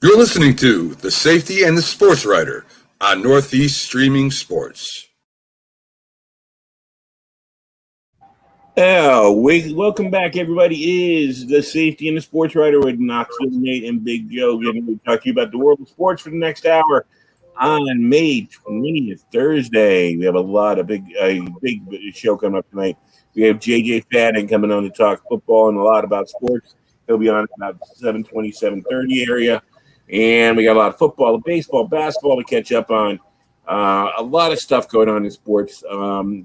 You're listening to The Safety and the Sportswriter on Northeast Streaming Sports. Welcome back, everybody. It is The Safety and the Sportswriter with Knoxville, Nate, and Big Joe. Getting to talk to you about the world of sports for the next hour on May 20th, Thursday. We have a big show coming up tonight. We have JJ Fadden coming on to talk football and a lot about sports. He'll be on about 7:20, 7:30 area. And we got a lot of football, baseball, basketball to catch up on. A lot of stuff going on in sports.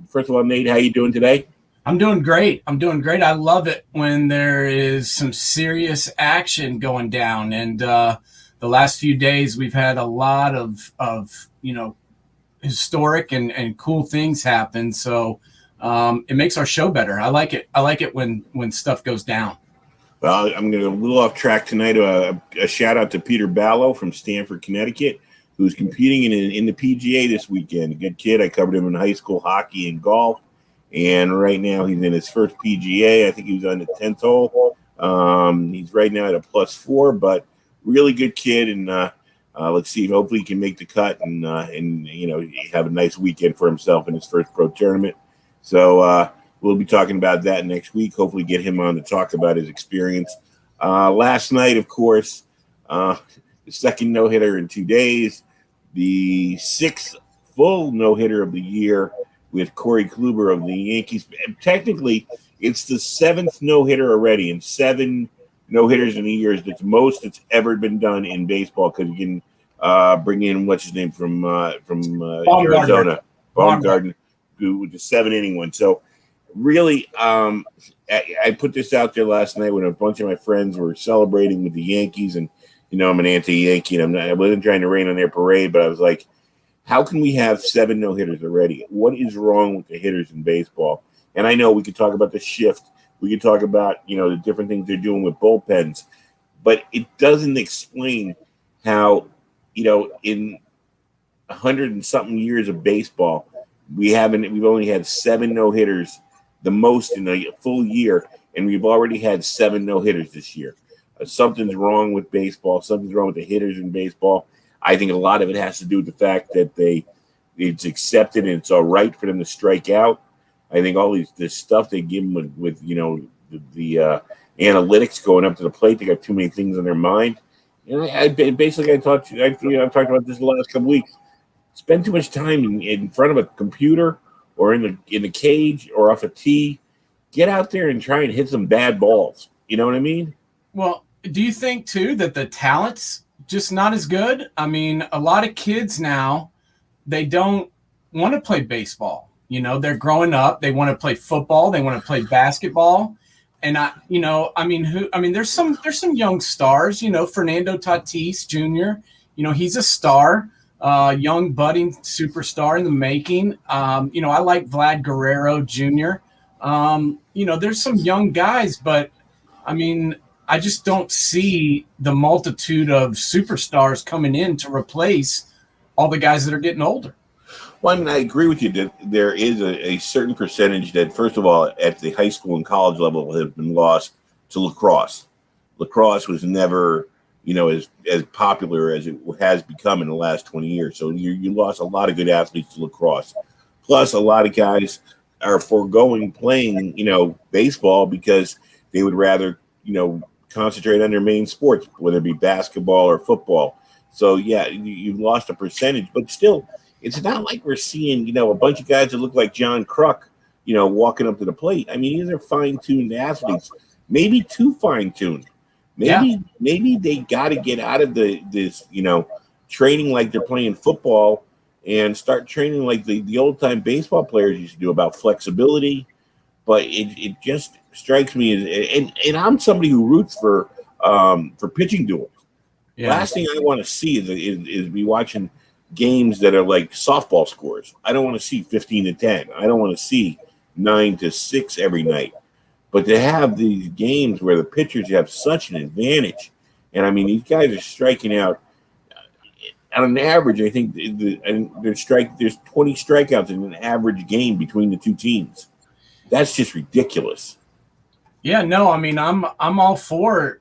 First of all, Nate, how you doing today? I'm doing great. I love it when there is some serious action going down. And the last few days, we've had a lot of historic and cool things happen. So it makes our show better. I like it. I like it when stuff goes down. Well, I'm going to go a little off track tonight. A shout out to Peter Ballo from Stamford, Connecticut, who's competing in the PGA this weekend. A good kid. I covered him in high school hockey and golf. And right now he's in his first PGA. I think he was on the 10th hole. He's right now at a +4, but really good kid. And let's see. Hopefully he can make the cut and have a nice weekend for himself in his first pro tournament. So we'll be talking about that next week. Hopefully get him on to talk about his experience. Last night, of course, the second no-hitter in 2 days, the sixth full no-hitter of the year with Corey Kluber of the Yankees. Technically, it's the seventh no-hitter already, and 7 no-hitters in a year is the most that's ever been done in baseball because you can bring in, what's his name, from Arizona, Baumgartner, who was a 7-inning one. So, really, I put this out there last night when a bunch of my friends were celebrating with the Yankees, and I'm an anti-Yankee, and I wasn't trying to rain on their parade, but I was like, how can we have 7 no-hitters already? What is wrong with the hitters in baseball? And I know we could talk about the shift, we could talk about the different things they're doing with bullpens, but it doesn't explain how in 100 and something years of baseball we've only had 7 no-hitters, the most in a full year, and we've already had 7 no-hitters this year. Something's wrong with baseball. Something's wrong with the hitters in baseball. I think a lot of it has to do with the fact that it's accepted and it's all right for them to strike out. I think all this stuff they give them with the analytics going up to the plate, they got too many things on their mind. And I've talked about this the last couple weeks. Spend too much time in front of a computer or in the cage or off a tee. Get out there and try and hit some bad balls. You know what I mean? Well, do you think too that the talent's just not as good? I mean, a lot of kids now, they don't want to play baseball. They're growing up. They want to play football. They want to play basketball. And there's some young stars. Fernando Tatis Jr. He's a star. Young budding superstar in the making. I like Vlad Guerrero Jr. There's some young guys, but I just don't see the multitude of superstars coming in to replace all the guys that are getting older. Well, I agree with you that there is a certain percentage that, first of all, at the high school and college level have been lost to lacrosse. Lacrosse was never as popular as it has become in the last 20 years. So you lost a lot of good athletes to lacrosse. Plus, a lot of guys are foregoing playing, baseball because they would rather, concentrate on their main sports, whether it be basketball or football. So, yeah, you've lost a percentage. But still, it's not like we're seeing, a bunch of guys that look like John Kruk, walking up to the plate. I mean, these are fine-tuned athletes, maybe too fine-tuned. Maybe they got to get out of this training like they're playing football and start training like the old-time baseball players used to do about flexibility. But it just strikes me as, and I'm somebody who roots for pitching duels. Yeah. Last thing I want to see is be watching games that are like softball scores. I don't want to see 15-10. I don't want to see 9-6 every night. But to have these games where the pitchers have such an advantage, and these guys are striking out on an average. I think there's 20 strikeouts in an average game between the two teams. That's just ridiculous. Yeah, no, I mean, I'm all for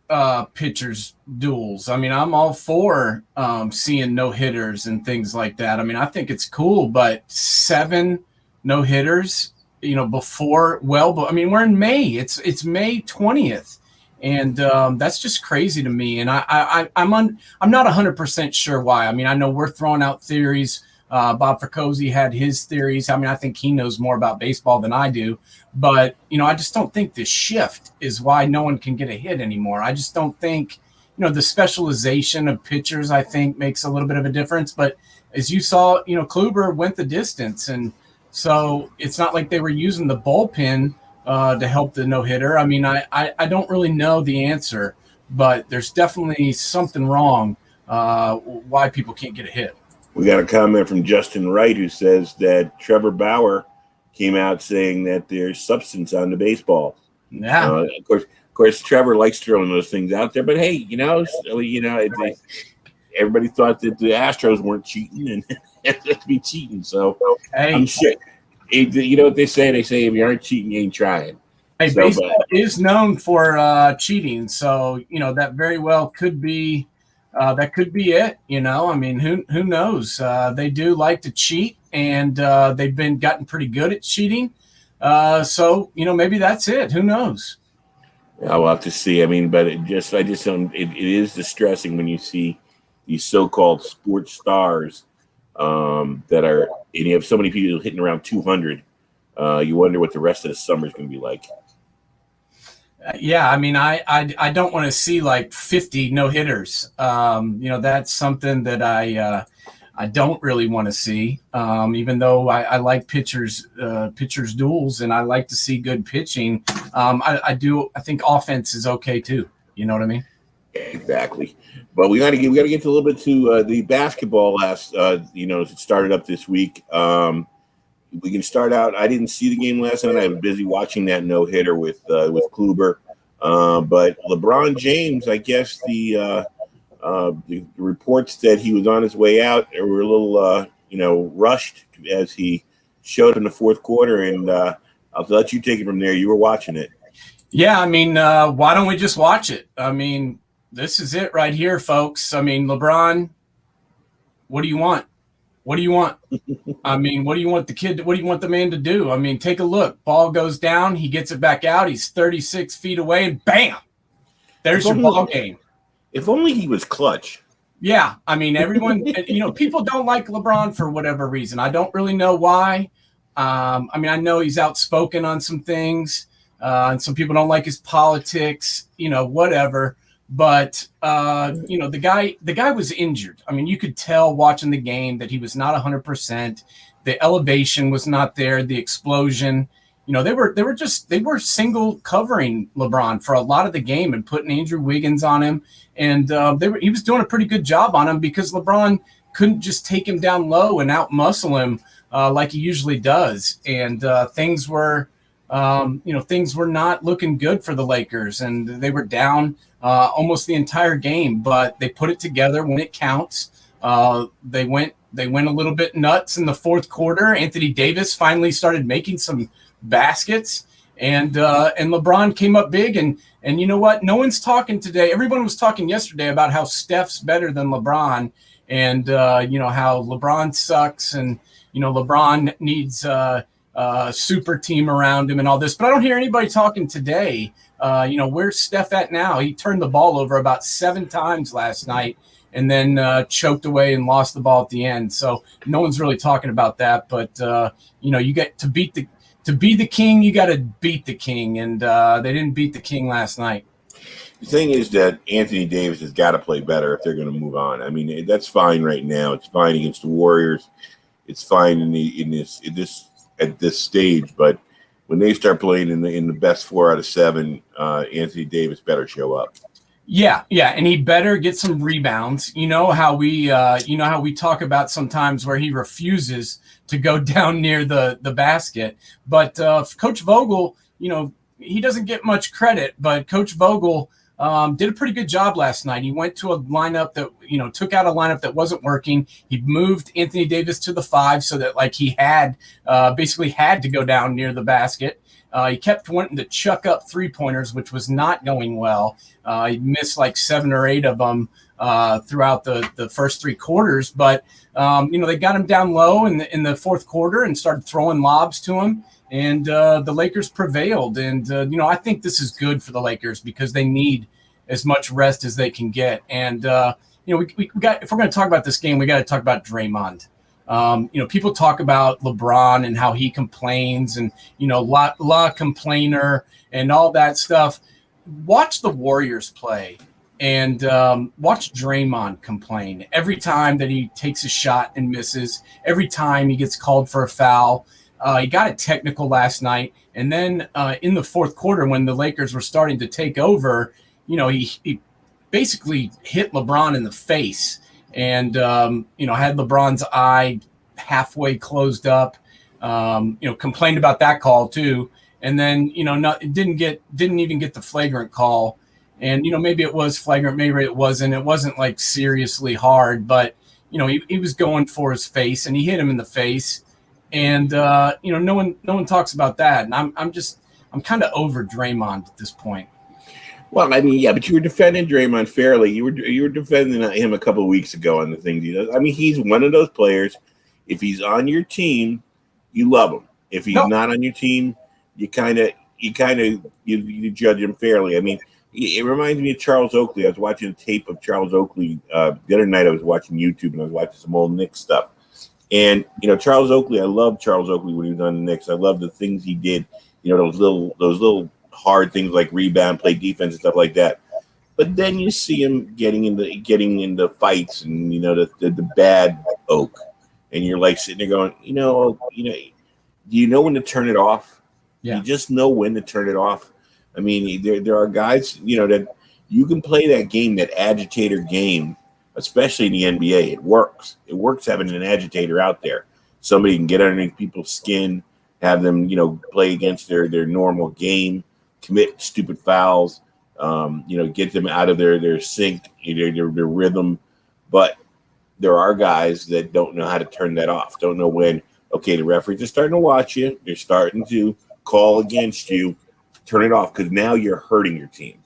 pitchers duels. I mean, I'm all for seeing no hitters and things like that. I mean, I think it's cool, but 7 no hitters, before I mean, we're in May. It's May 20th, and that's just crazy to me. And I'm not 100% sure why. I mean, I know we're throwing out theories. Bob Fricozzi had his theories. I mean, I think he knows more about baseball than I do. But, I just don't think the shift is why no one can get a hit anymore. I just don't think, the specialization of pitchers, I think, makes a little bit of a difference. But as you saw, Kluber went the distance. And so it's not like they were using the bullpen to help the no-hitter. I mean, I don't really know the answer, but there's definitely something wrong why people can't get a hit. We got a comment from Justin Wright who says that Trevor Bauer came out saying that there's substance on the baseball. Yeah. Of course, Trevor likes throwing those things out there, but hey, everybody thought that the Astros weren't cheating and to be cheating. So hey, I'm sure. You know what they say? They say if you aren't cheating, you ain't trying. Hey, baseball is known for cheating, so that very well could be. That could be it. I mean, who knows? They do like to cheat, and they've been gotten pretty good at cheating. So maybe that's it. Who knows? Yeah, we'll have to see. I mean, but I just don't. It is distressing when you see these so-called sports stars that are, and you have so many people hitting around 200. You wonder what the rest of the summer is going to be like. Yeah, I mean, I don't want to see like 50 no hitters. That's something that I don't really want to see. Even though I like pitchers duels and I like to see good pitching. I think offense is okay too. You know what I mean? Exactly. But we got to get to a little bit to the basketball it started up this week. We can start out. I didn't see the game last night. I was busy watching that no-hitter with Kluber. But LeBron James, I guess the reports that he was on his way out were a little, rushed as he showed in the fourth quarter. And I'll let you take it from there. You were watching it. Yeah, I mean, why don't we just watch it? I mean, this is it right here, folks. I mean, LeBron, what do you want? What do you want? I mean, what do you want the man to do? I mean, take a look. Ball goes down. He gets it back out. He's 36 feet away, and bam, there's your ball game. If only he was clutch. Yeah. I mean, everyone, people don't like LeBron for whatever reason. I don't really know why. I mean, I know he's outspoken on some things, and some people don't like his politics, whatever. But, the guy was injured. I mean, you could tell watching the game that he was not 100%. The elevation was not there. The explosion, they were single covering LeBron for a lot of the game and putting Andrew Wiggins on him. And he was doing a pretty good job on him because LeBron couldn't just take him down low and out muscle him like he usually does. And things were not looking good for the Lakers, and they were down almost the entire game, but they put it together when it counts. They went a little bit nuts in the fourth quarter. Anthony Davis finally started making some baskets, and LeBron came up big. And you know what? No one's talking today. Everyone was talking yesterday about how Steph's better than LeBron, and how LeBron sucks, and LeBron needs super team around him and all this. But I don't hear anybody talking today. Where's Steph at now? He turned the ball over about 7 times last night and then choked away and lost the ball at the end. So no one's really talking about that. But, you get to be the king, you got to beat the king. And they didn't beat the king last night. The thing is that Anthony Davis has got to play better if they're going to move on. I mean, that's fine right now. It's fine against the Warriors. It's fine at this stage, but when they start playing in the best 4 out of 7, Anthony Davis better show up. Yeah, and he better get some rebounds. You know how we talk about sometimes where he refuses to go down near the basket. But Coach Vogel, he doesn't get much credit, but Coach Vogel did a pretty good job last night. He went to a lineup that, took out a lineup that wasn't working. He moved Anthony Davis to the 5 so that he basically had to go down near the basket. He kept wanting to chuck up 3-pointers, which was not going well. He missed like 7 or 8 of them throughout the first 3 quarters. But, they got him down low in the fourth quarter and started throwing lobs to him. And the Lakers prevailed. And, I think this is good for the Lakers because they need as much rest as they can get. And, we got, if we're going to talk about this game, we got to talk about Draymond. People talk about LeBron and how he complains and, la complainer and all that stuff. Watch the Warriors play and watch Draymond complain every time that he takes a shot and misses, every time he gets called for a foul. He got a technical last night. And then in the fourth quarter, when the Lakers were starting to take over, he basically hit LeBron in the face and, had LeBron's eye halfway closed up, complained about that call too. And then, didn't even get the flagrant call. And, maybe it was flagrant, maybe it wasn't. It wasn't like seriously hard, but, he was going for his face and he hit him in the face. And, no one talks about that. And I'm kind of over Draymond at this point. Well, I mean, yeah, but you were defending Draymond fairly. You were defending him a couple of weeks ago on the things he does. I mean, he's one of those players. If he's on your team, you love him. If he's not on your team, you judge him fairly. I mean, it reminds me of Charles Oakley. I was watching a tape of Charles Oakley the other night. I was watching YouTube and I was watching some old Knicks stuff. And Charles Oakley, I loved Charles Oakley when he was on the Knicks. I loved the things he did. Those little hard things like rebound, play defense, and stuff like that. But then you see him getting into fights and the bad Oak, and you're like sitting there going, do you know when to turn it off? Yeah. You just know when to turn it off. I mean, there are guys that you can play that game, that agitator game, especially in the NBA. It works. It works having an agitator out there. Somebody can get underneath people's skin, have them play against their normal game, commit stupid fouls, get them out of their sync, their rhythm. But there are guys that don't know how to turn that off, don't know when, okay, the referees are starting to watch you. They're starting to call against you. Turn it off because now you're hurting your team.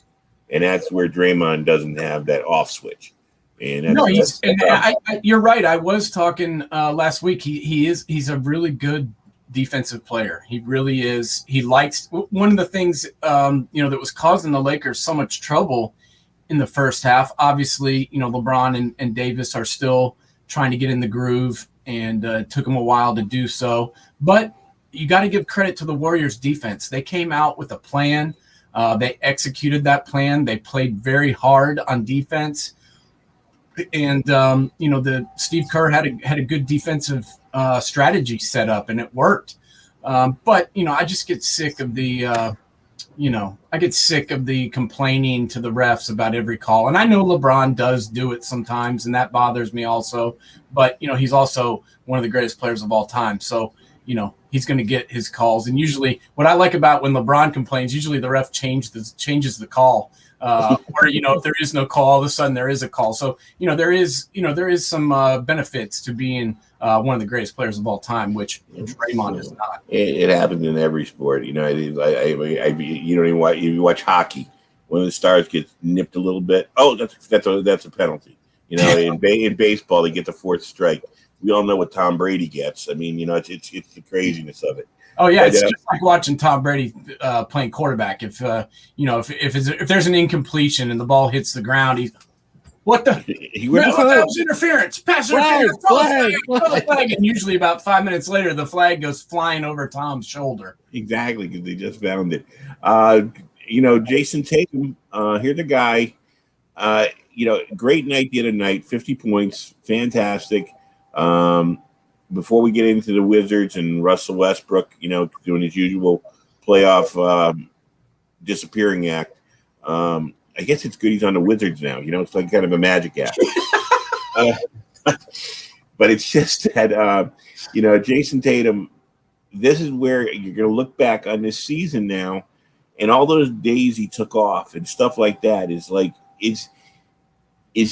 And that's where Draymond doesn't have that off switch. And you're right. I was talking last week. He's a really good defensive player. He really is. He likes one of the things that was causing the Lakers so much trouble in the first half. Obviously, LeBron and Davis are still trying to get in the groove, and it took them a while to do so. But you got to give credit to the Warriors defense. They came out with a plan. They executed that plan. They played very hard on defense. And, the Steve Kerr had a good defensive strategy set up, and it worked. But I just get sick of the complaining to the refs about every call. And I know LeBron does do it sometimes, and that bothers me also. But, he's also one of the greatest players of all time. So, he's going to get his calls. And usually what I like about when LeBron complains, usually the ref changes the call. Or, if there is no call, all of a sudden there is a call. So, there is some benefits to being one of the greatest players of all time, which Draymond is not. It happens in every sport. You don't even watch. You watch hockey. One of the stars gets nipped a little bit. Oh, that's a penalty. In baseball, they get the fourth strike. We all know what Tom Brady gets. I mean, it's the craziness of it. Oh yeah, it's just like watching Tom Brady playing quarterback. If if there's an incompletion and the ball hits the ground, that was interference. Pass interference. Flag. And usually about 5 minutes later, the flag goes flying over Tom's shoulder. Exactly, because they just found it. Jason Tatum, here's the guy. Great night the other night. 50 points, fantastic. Before we get into the Wizards and Russell Westbrook, doing his usual playoff disappearing act, I guess it's good he's on the Wizards now. It's like kind of a magic act. But it's just that, Jason Tatum, this is where you're going to look back on this season now, and all those days he took off and stuff like that is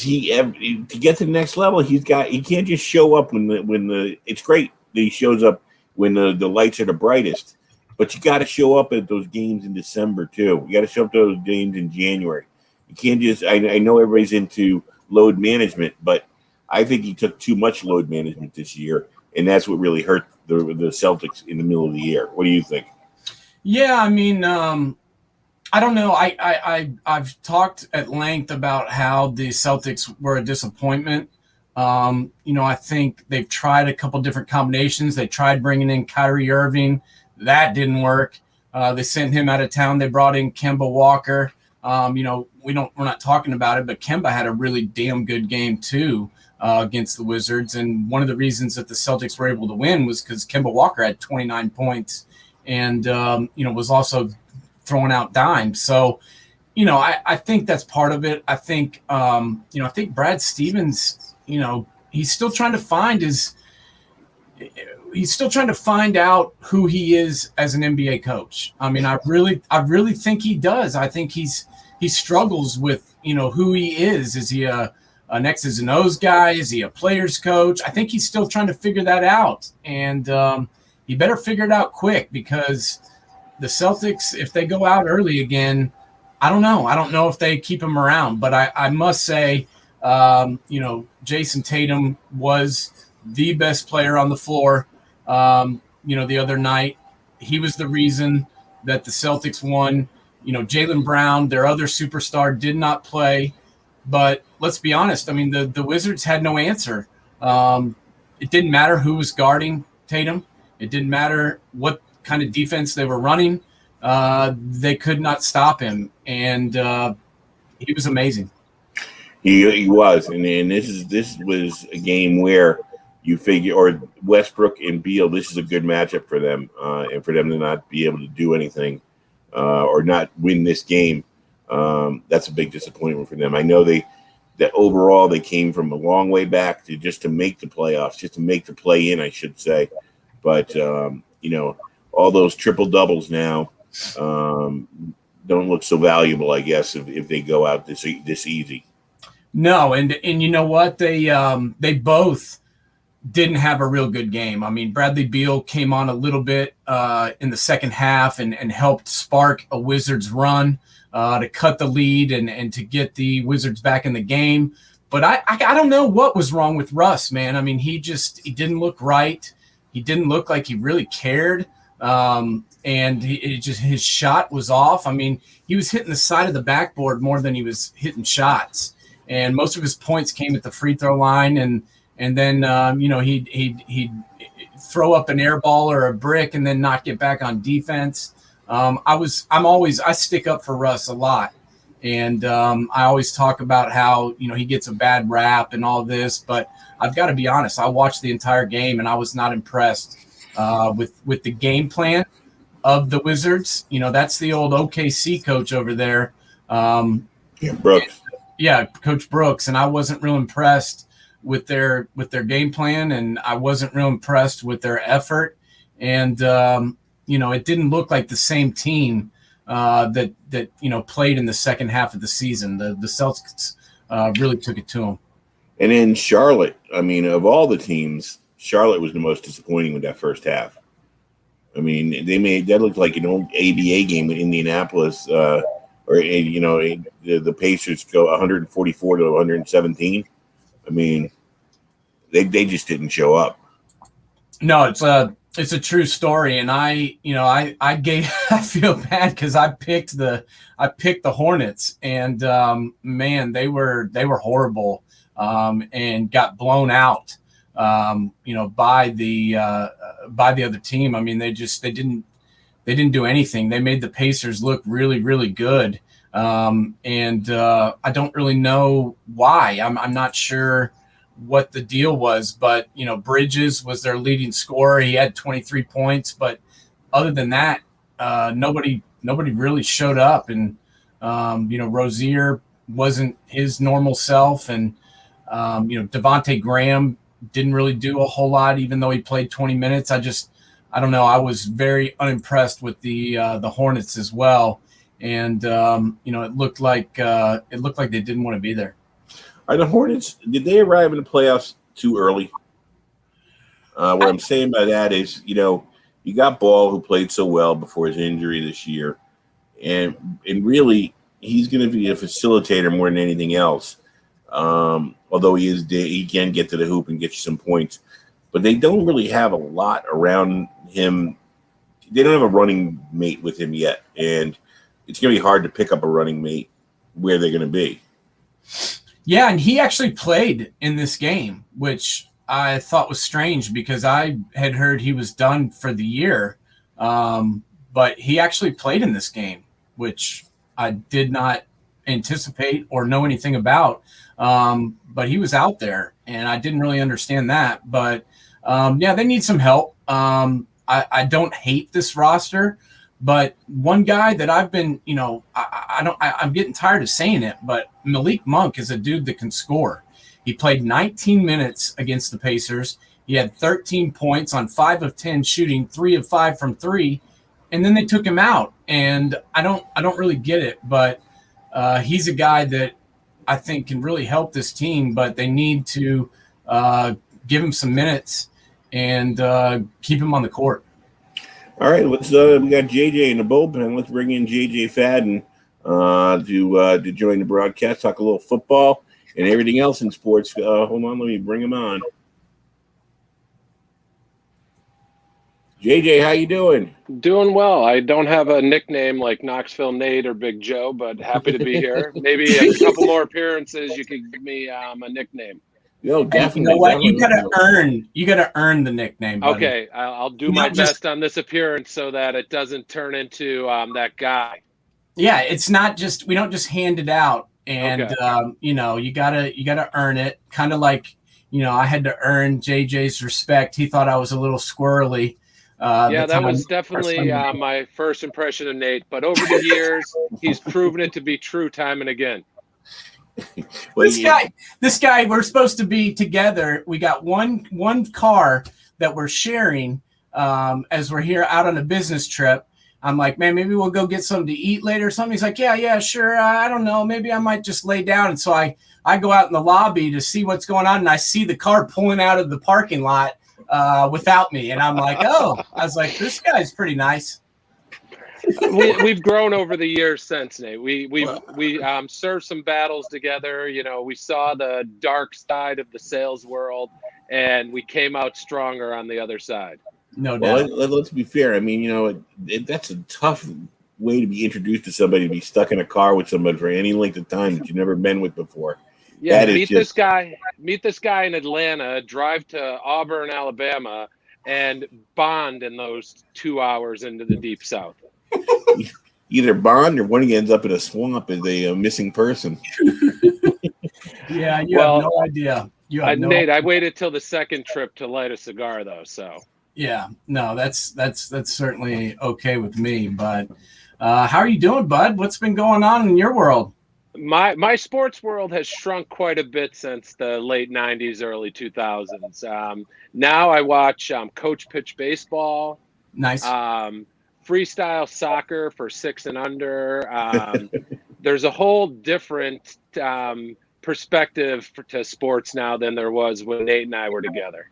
he to get to the next level? He can't just show up when the it's great that he shows up when the lights are the brightest. But you got to show up at those games in December too. You got to show up to those games in January. You can't just. I know everybody's into load management, but I think he took too much load management this year, and that's what really hurt the Celtics in the middle of the year. What do you think? Yeah, I mean, I don't know. I've talked at length about how the Celtics were a disappointment. I think they've tried a couple different combinations. They tried bringing in Kyrie Irving. That didn't work. They sent him out of town. They brought in Kemba Walker. We're not talking about it, but Kemba had a really damn good game too against the Wizards. And one of the reasons that the Celtics were able to win was because Kemba Walker had 29 points and, was also throwing out dimes. So, I think that's part of it. I think, I think Brad Stevens, he's still trying to find out who he is as an NBA coach. I mean, I really think he does. I think he struggles with, who he is. Is he an X's and O's guy? Is he a player's coach? I think he's still trying to figure that out. And he better figure it out quick, because the Celtics, if they go out early again, I don't know. I don't know if they keep him around. But I must say, Jason Tatum was the best player on the floor. The other night, he was the reason that the Celtics won. Jaylen Brown, their other superstar, did not play. But let's be honest. I mean, the Wizards had no answer. It didn't matter who was guarding Tatum. It didn't matter what kind of defense they were running. They could not stop him. And he was amazing. He was. And this was a game where you figure, or Westbrook and Beal, this is a good matchup for them, and for them to not be able to do anything or not win this game, that's a big disappointment for them. I know that overall they came from a long way back to make the playoffs, just to make the play in, I should say. But all those triple doubles now don't look so valuable, I guess, if they go out this easy. No, and you know what, they both didn't have a real good game. I mean, Bradley Beal came on a little bit in the second half and helped spark a Wizards run to cut the lead and to get the Wizards back in the game. But I don't know what was wrong with Russ, man. I mean, he didn't look right. He didn't look like he really cared. And his shot was off. I mean, he was hitting the side of the backboard more than he was hitting shots. And most of his points came at the free throw line. And then, he'd throw up an air ball or a brick and then not get back on defense. I stick up for Russ a lot. And I always talk about how, he gets a bad rap and all this. But I've got to be honest, I watched the entire game and I was not impressed with the game plan of the Wizards. That's the old OKC coach over there. Brooks. Coach Brooks. And I wasn't real impressed with their game plan, and I wasn't real impressed with their effort. And it didn't look like the same team that played in the second half of the season. The Celtics really took it to them. And in Charlotte, I mean, of all the teams, Charlotte was the most disappointing with that first half. I mean, that looked like an old ABA game with Indianapolis, the Pacers go 144 to 117. I mean, they just didn't show up. No, it's a true story, and I feel bad because I picked the Hornets, and man, they were horrible, and got blown out, by the other team. I mean, they didn't do anything. They made the Pacers look really, really good. And I don't really know why. I'm not sure what the deal was, but Bridges was their leading scorer. He had 23 points, but other than that, nobody really showed up. And Rozier wasn't his normal self, and Devontae Graham didn't really do a whole lot, even though he played 20 minutes. I don't know. I was very unimpressed with the Hornets as well. And it looked like they didn't want to be there. Are the Hornets? Did they arrive in the playoffs too early? What I'm saying by that is, You got Ball, who played so well before his injury this year, and really he's going to be a facilitator more than anything else. Although he can get to the hoop and get you some points, but they don't really have a lot around him. They don't have a running mate with him yet, and it's going to be hard to pick up a running mate where they're going to be. Yeah, and he actually played in this game, which I thought was strange because I had heard he was done for the year. But he actually played in this game, which I did not anticipate or know anything about. But he was out there, and I didn't really understand that. But, yeah, they need some help. I don't hate this roster, but one guy that I've been, I'm getting tired of saying it, but Malik Monk is a dude that can score. He played 19 minutes against the Pacers. He had 13 points on 5 of 10 shooting, 3 of 5 from 3, and then they took him out. And I don't really get it, but he's a guy that I think can really help this team, but they need to give him some minutes and keep him on the court. All right, let's. We got JJ in the bullpen. Let's bring in JJ Fadden to join the broadcast. Talk a little football and everything else in sports. Hold on, let me bring him on. JJ, how you doing? Doing well. I don't have a nickname like Knoxville Nate or Big Joe, but happy to be here. Maybe a couple more appearances, you could give me a nickname. No, definitely. You know what? You gotta earn the nickname, buddy. Okay, I'll do my best on this appearance so that it doesn't turn into that guy. Yeah, it's not just we don't just hand it out, and Okay. you gotta earn it. Kind of like I had to earn JJ's respect. He thought I was a little squirrely. Yeah, that was definitely my first impression of Nate. But over the years, he's proven it to be true time and again. This guy, we're supposed to be together. We got one car that we're sharing as we're here out on a business trip. I'm like, man, maybe we'll go get something to eat later or something. He's like, yeah, sure. I don't know. Maybe I might just lay down. And so I go out in the lobby to see what's going on, and I see the car pulling out of the parking lot without me. And I'm like, I was like, this guy's pretty nice. We've grown over the years since, Nate. We served some battles together. We saw the dark side of the sales world, and we came out stronger on the other side. No doubt. Well, let's be fair. I mean, that's a tough way to be introduced to somebody, to be stuck in a car with somebody for any length of time that you've never been with before. Yeah, meet this guy in Atlanta, drive to Auburn, Alabama, and bond in those 2 hours into the deep south. Either bond or one of you ends up in a swamp as a missing person. Yeah, you have no idea. Nate, I waited till the second trip to light a cigar, though. So yeah, no, that's certainly okay with me. But how are you doing, bud? What's been going on in your world? My sports world has shrunk quite a bit since the late 90s, early 2000s. Now I watch coach pitch baseball. Nice. Freestyle soccer for 6 and under. There's a whole different perspective to sports now than there was when Nate and I were together.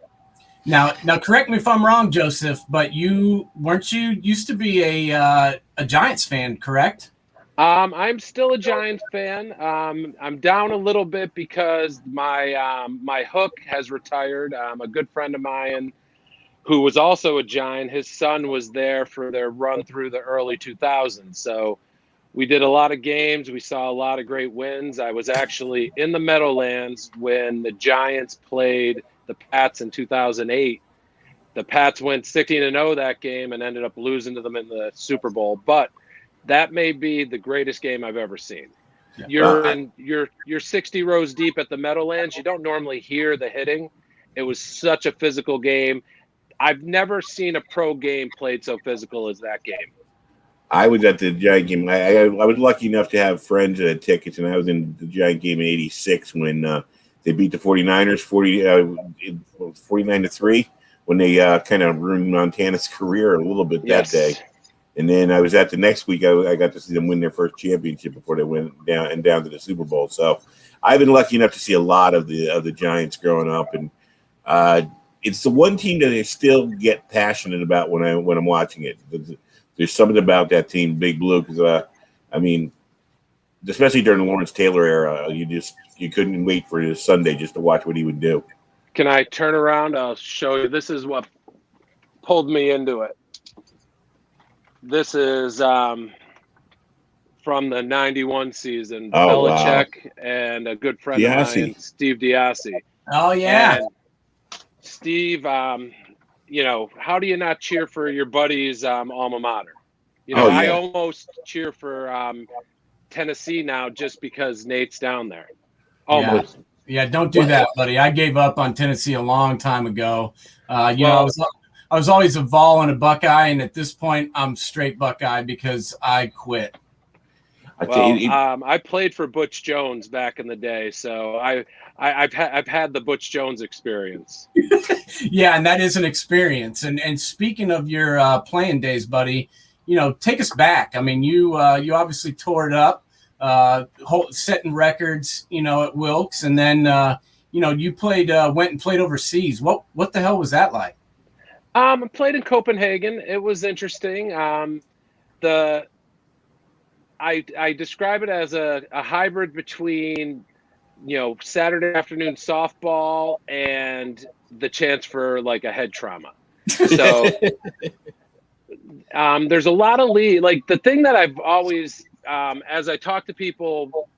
Now, correct me if I'm wrong, Joseph, but you used to be a Giants fan, correct? I'm still a Giants fan. I'm down a little bit because my hook has retired. A good friend of mine who was also a Giant, his son was there for their run through the early 2000s. So we did a lot of games. We saw a lot of great wins. I was actually in the Meadowlands when the Giants played the Pats in 2008. The Pats went 16-0 that game and ended up losing to them in the Super Bowl. But that may be the greatest game I've ever seen. Yeah. You're 60 rows deep at the Meadowlands. You don't normally hear the hitting. It was such a physical game. I've never seen a pro game played so physical as that game. I was at the Giant game. I was lucky enough to have friends that had tickets, and I was in the Giant game in '86 when they beat the 49ers 49-3, when they kind of ruined Montana's career a little bit that day. And then I was at the next week. I got to see them win their first championship before they went down to the Super Bowl. So I've been lucky enough to see a lot of the Giants growing up, and it's the one team that I still get passionate about when I'm watching it. There's something about that team, Big Blue, because I mean, especially during the Lawrence Taylor era, you couldn't wait for his Sunday just to watch what he would do. Can I turn around? I'll show you. This is what pulled me into it. This is from the 91 season. Oh, Belichick and a good friend of mine, Steve Diaz. Oh, yeah. And Steve, you know, how do you not cheer for your buddy's alma mater? You know, I almost cheer for Tennessee now just because Nate's down there. Almost. Yeah, don't do that, buddy. I gave up on Tennessee a long time ago. You know, I was always a Vol and a Buckeye, and at this point, I'm straight Buckeye because I quit. Well, I played for Butch Jones back in the day, so I've had the Butch Jones experience. Yeah, and that is an experience. And speaking of your playing days, buddy, you know, take us back. I mean, you obviously tore it up, setting records, you know, at Wilkes, and then you know, you went and played overseas. What the hell was that like? I played in Copenhagen. It was interesting. I describe it as a hybrid between, you know, Saturday afternoon softball and the chance for like a head trauma. So there's a lot of like the thing that I've always, as I talk to people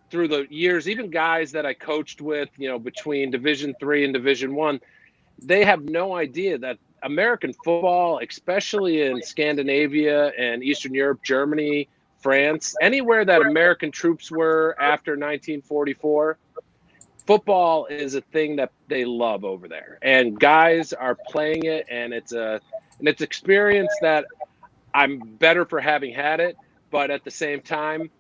through the years, even guys that I coached with, you know, between Division III and Division I, they have no idea that American football, especially in Scandinavia and Eastern Europe, Germany, France, anywhere that American troops were after 1944, football is a thing that they love over there, and guys are playing it, and it's experience that I'm better for having had it. But at the same time,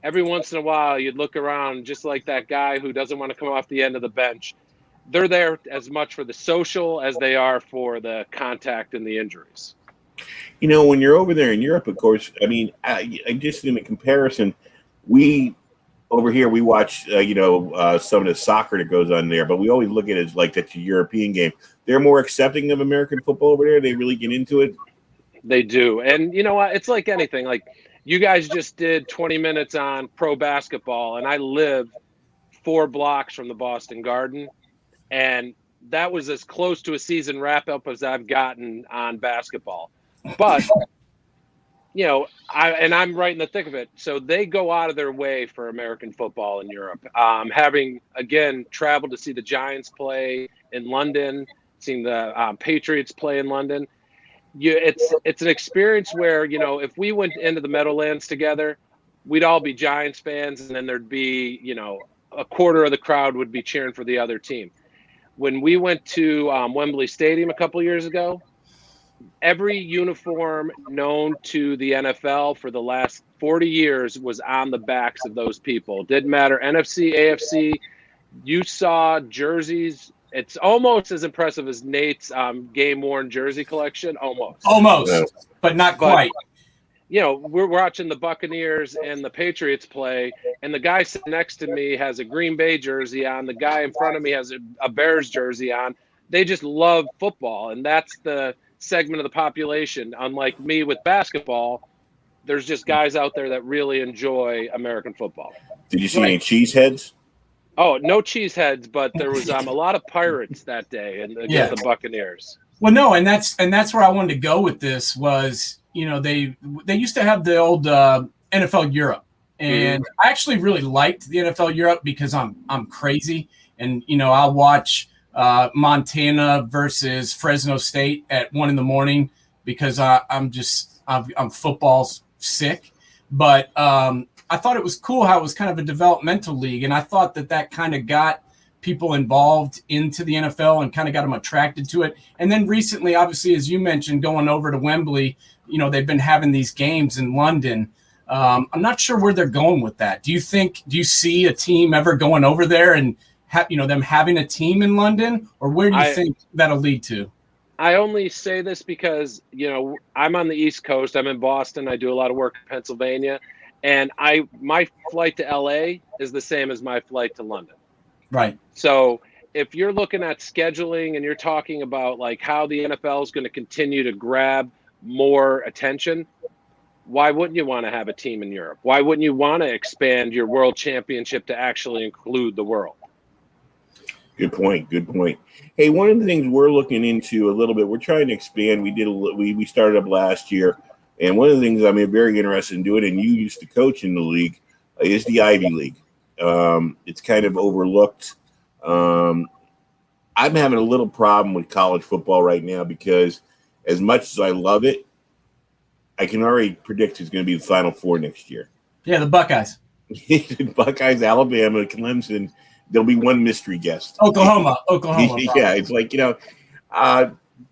every once in a while, you'd look around just like that guy who doesn't want to come off the end of the bench. They're there as much for the social as they are for the contact and the injuries. You know, when you're over there in Europe, of course, I mean, I just in a comparison, we over here, we watch, some of the soccer that goes on there, but we always look at it as like that's a European game. They're more accepting of American football over there. They really get into it. They do. And you know what? It's like anything. Like you guys just did 20 minutes on pro basketball, and I live 4 blocks from the Boston Garden. And that was as close to a season wrap-up as I've gotten on basketball. But, you know, I'm right in the thick of it. So they go out of their way for American football in Europe. Having, again, traveled to see the Giants play in London, seeing the Patriots play in London, it's an experience where, you know, if we went into the Meadowlands together, we'd all be Giants fans, and then there'd be, you know, a quarter of the crowd would be cheering for the other team. When we went to Wembley Stadium a couple years ago, every uniform known to the NFL for the last 40 years was on the backs of those people. Didn't matter, NFC, AFC. You saw jerseys. It's almost as impressive as Nate's game-worn jersey collection. Almost, but not quite. You know, we're watching the Buccaneers and the Patriots play, and the guy sitting next to me has a Green Bay jersey on. The guy in front of me has a Bears jersey on. They just love football, and that's the segment of the population. Unlike me with basketball, there's just guys out there that really enjoy American football. Did you see any cheeseheads? Oh, no cheeseheads, but there was a lot of Pirates that day against the Buccaneers. Well, no, and that's where I wanted to go with this was, you know, they used to have the old NFL Europe, and I actually really liked the NFL Europe because I'm crazy, and you know, I'll watch Montana versus Fresno State at 1 a.m. because I'm football sick, but I thought it was cool how it was kind of a developmental league, and I thought that kind of got people involved into the NFL and kind of got them attracted to it. And then recently, obviously, as you mentioned, going over to Wembley, you know, they've been having these games in London. I'm not sure where they're going with that. Do you see a team ever going over there and them having a team in London, or where do you think that'll lead to? I only say this because, you know, I'm on the East Coast. I'm in Boston. I do a lot of work in Pennsylvania, and my flight to LA is the same as my flight to London. Right. So if you're looking at scheduling and you're talking about like how the NFL is going to continue to grab more attention, why wouldn't you want to have a team in Europe? Why wouldn't you want to expand your world championship to actually include the world? Good point. Good point. Hey, one of the things we're looking into a little bit, we're trying to expand. We started up last year, and one of the things I'm very interested in doing, and you used to coach in the league, is the Ivy League. It's kind of overlooked. I'm having a little problem with college football right now because as much as I love it, I can already predict who's going to be the Final Four next year. Yeah, the Buckeyes. Buckeyes, Alabama, Clemson. There'll be one mystery guest. Oklahoma. Yeah, it's like,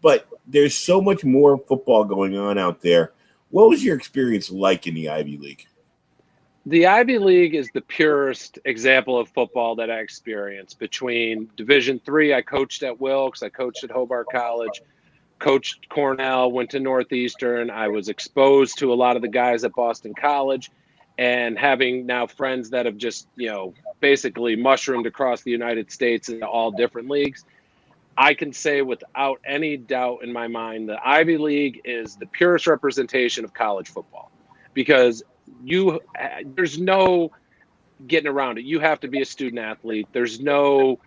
but there's so much more football going on out there. What was your experience like in the Ivy League? The Ivy League is the purest example of football that I experienced. Between Division III, I coached at Wilkes, I coached at Hobart College, coached Cornell, went to Northeastern. I was exposed to a lot of the guys at Boston College, and having now friends that have just, basically mushroomed across the United States into all different leagues. I can say without any doubt in my mind, the Ivy League is the purest representation of college football, because there's no getting around it. You have to be a student athlete. There's no,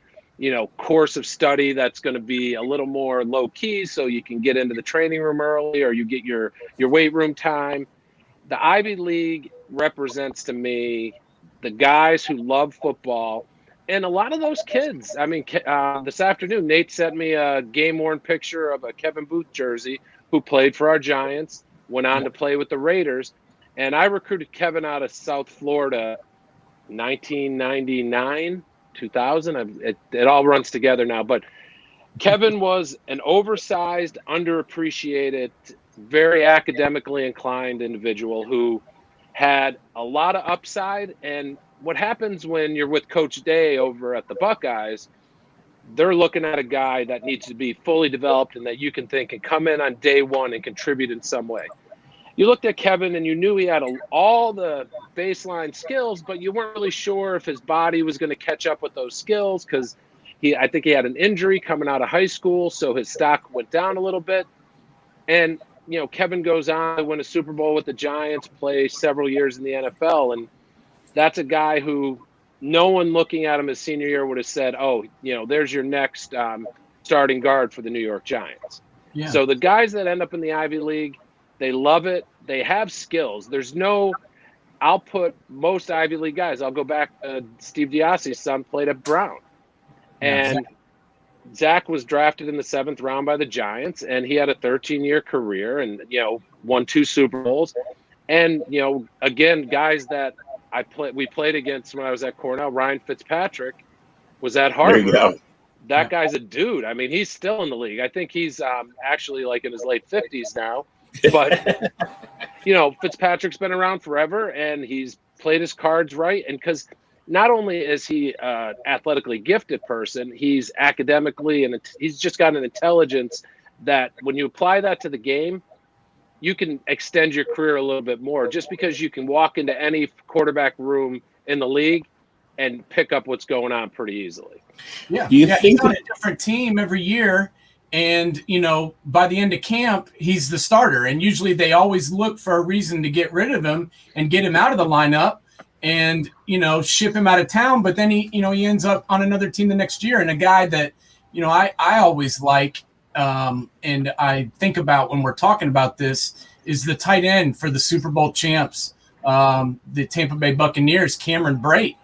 course of study that's going to be a little more low key so you can get into the training room early or you get your weight room time. The Ivy League represents to me the guys who love football, and a lot of those kids. I mean, this afternoon, Nate sent me a game-worn picture of a Kevin Booth jersey who played for our Giants, went on to play with the Raiders, and I recruited Kevin out of South Florida, 1999, 2000. It all runs together now, but Kevin was an oversized, underappreciated, very academically inclined individual who had a lot of upside. And what happens when you're with Coach Day over at the Buckeyes, they're looking at a guy that needs to be fully developed and that you can think can come in on day one and contribute in some way. You looked at Kevin and you knew he had all the baseline skills, but you weren't really sure if his body was going to catch up with those skills because I think he had an injury coming out of high school, so his stock went down a little bit. And Kevin goes on to win a Super Bowl with the Giants, play several years in the NFL. And that's a guy who no one looking at him his senior year would have said, there's your next starting guard for the New York Giants. Yeah. So the guys that end up in the Ivy League, they love it. They have skills. I'll put most Ivy League guys, I'll go back to Steve Diaz's son played at Brown. And Zach was drafted in the 7th round by the Giants, and he had a 13-year career and, won 2 Super Bowls. And, again, guys that we played against when I was at Cornell, Ryan Fitzpatrick was at Harvard. There you go. That guy's a dude. I mean, he's still in the league. I think he's actually like in his late 50s now. But, Fitzpatrick's been around forever, and he's played his cards right. And because not only is he an athletically gifted person, he's academically, and he's just got an intelligence that when you apply that to the game, you can extend your career a little bit more just because you can walk into any quarterback room in the league and pick up what's going on pretty easily. Yeah. He's on a different team every year. And, by the end of camp, he's the starter. And usually they always look for a reason to get rid of him and get him out of the lineup and, ship him out of town. But then he ends up on another team the next year. And a guy that, I always like and I think about when we're talking about this is the tight end for the Super Bowl champs, the Tampa Bay Buccaneers, Cameron Brate.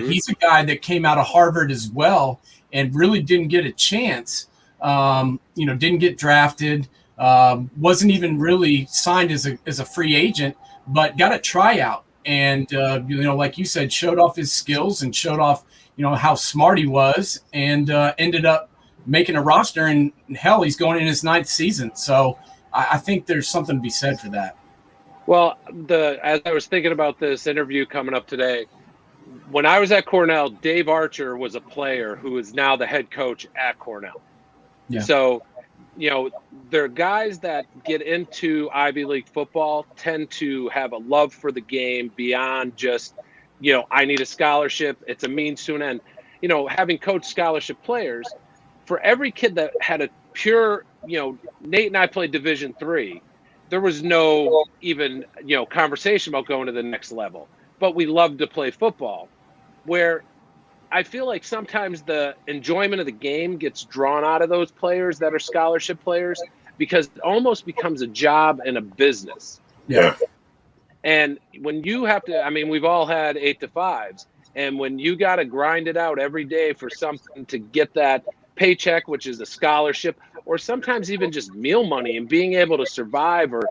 He's a guy that came out of Harvard as well and really didn't get a chance. Didn't get drafted, wasn't even really signed as a free agent, but got a tryout. And, like you said, showed off his skills and showed off, how smart he was and ended up making a roster. And hell, he's going in his 9th season. So I think there's something to be said for that. Well, as I was thinking about this interview coming up today, when I was at Cornell, Dave Archer was a player who is now the head coach at Cornell. Yeah. So, there are guys that get into Ivy League football tend to have a love for the game beyond just, I need a scholarship. It's a means to an end. having coached scholarship players, for every kid that had a pure, Nate and I played Division III. There was no even, conversation about going to the next level, but we loved to play football. Where I feel like sometimes the enjoyment of the game gets drawn out of those players that are scholarship players because it almost becomes a job and a business. Yeah. And when you have to, we've all had 8 to 5s, and when you got to grind it out every day for something to get that paycheck, which is a scholarship, or sometimes even just meal money and being able to survive or,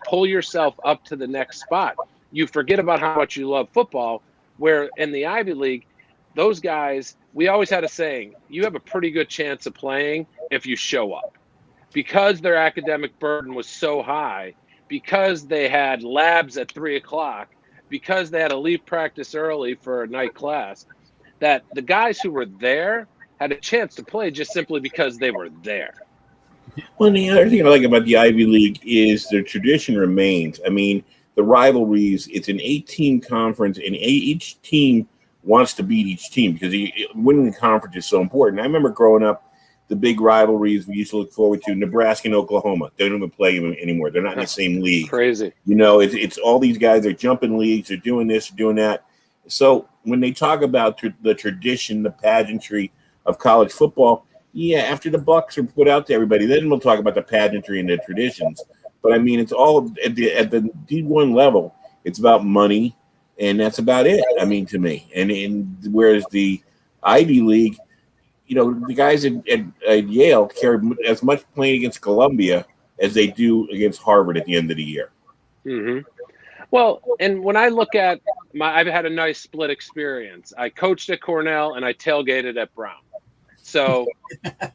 pull yourself up to the next spot, you forget about how much you love football. Where in the Ivy League, those guys, we always had a saying, you have a pretty good chance of playing if you show up. Because their academic burden was so high, because they had labs at 3:00, because they had to leave practice early for a night class, that the guys who were there had a chance to play just simply because they were there. Well, the other thing I like about the Ivy League is the tradition remains. The rivalries, it's an 8-team conference, and each team wants to beat each team because winning the conference is so important. I remember growing up, the big rivalries we used to look forward to, Nebraska and Oklahoma. They don't even play anymore. They're not in the same league. Crazy. It's all these guys are jumping leagues. They're doing this, doing that. So when they talk about the tradition, the pageantry of college football, yeah, after the Bucks are put out to everybody, then we'll talk about the pageantry and the traditions. But it's all at the D1 level. It's about money, and that's about it. To me, and whereas the Ivy League, the guys at Yale care as much playing against Columbia as they do against Harvard at the end of the year. Mm-hmm. Well, and when I look at I've had a nice split experience. I coached at Cornell and I tailgated at Brown. So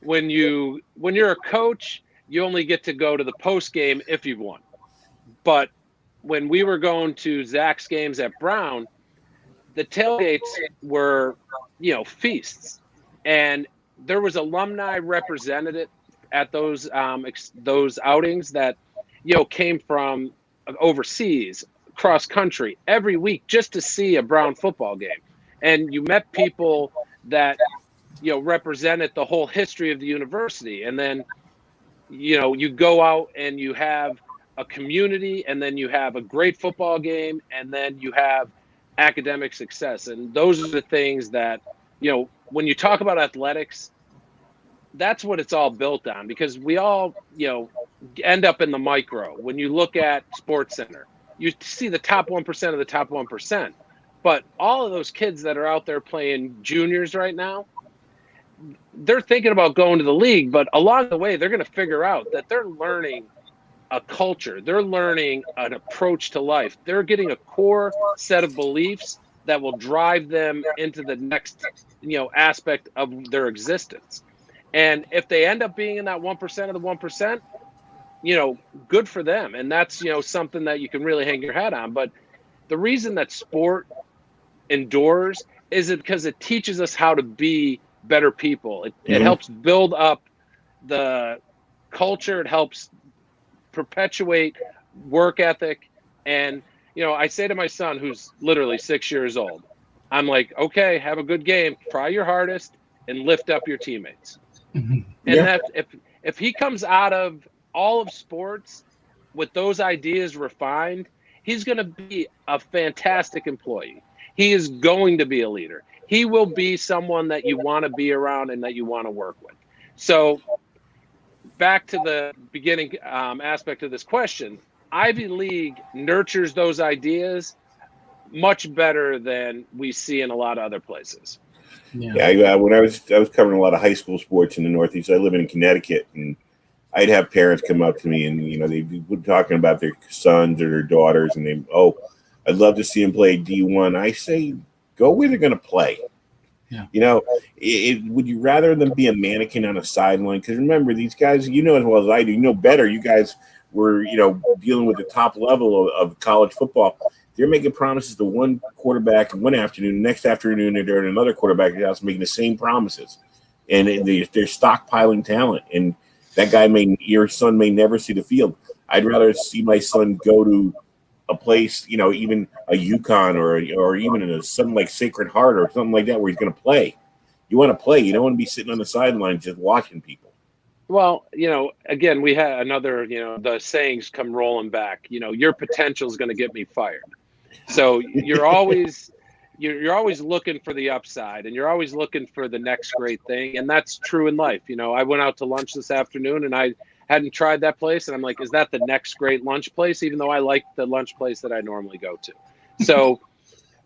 when you're a coach, you only get to go to the post game if you've won. But when we were going to Zach's games at Brown, the tailgates were, feasts. And there was alumni represented at those outings that, came from overseas, cross country, every week just to see a Brown football game. And you met people that, represented the whole history of the university. And then, you go out and you have a community, and then you have a great football game, and then you have academic success. And those are the things that, when you talk about athletics, that's what it's all built on, because we all, end up in the micro. When you look at SportsCenter, you see the top 1% of the top 1%. But all of those kids that are out there playing juniors right now, they're thinking about going to the league, but along the way, they're going to figure out that they're learning a culture. They're learning an approach to life. They're getting a core set of beliefs that will drive them into the next, aspect of their existence. And if they end up being in that 1% of the 1%, good for them. And that's, something that you can really hang your hat on. But the reason that sport endures is because it teaches us how to be better people. It helps build up the culture. It helps perpetuate work ethic. And, I say to my son, who's literally 6 years old, I'm like, okay, have a good game, try your hardest, and lift up your teammates. And that if he comes out of all of sports with those ideas refined, he's going to be a fantastic employee. He is going to be a leader. He will be someone that you want to be around and that you want to work with. So back to the beginning aspect of this question, Ivy League nurtures those ideas much better than we see in a lot of other places. Yeah, when I was covering a lot of high school sports in the Northeast. I live in Connecticut, and I'd have parents come up to me, and they'd be talking about their sons or their daughters, and I'd love to see them play D1. I say, go where they're going to play. Yeah. Would you rather them be a mannequin on a sideline? Because remember, these guys, as well as I do, better. You guys were, dealing with the top level of college football. They're making promises to one quarterback one afternoon. Next afternoon, they're at another quarterback house making the same promises. And they're stockpiling talent. And that guy your son may never see the field. I'd rather see my son go to a place, even a UConn or even something like Sacred Heart or something like that where he's going to play You want to play. You don't want to be sitting on the sidelines just watching people. Well, again, we had another, the sayings come rolling back. Your potential is going to get me fired. So you're always looking for the upside, and you're always looking for the next great thing. And that's true in life. I went out to lunch this afternoon, and I hadn't tried that place. And I'm like, is that the next great lunch place? Even though I like the lunch place that I normally go to. So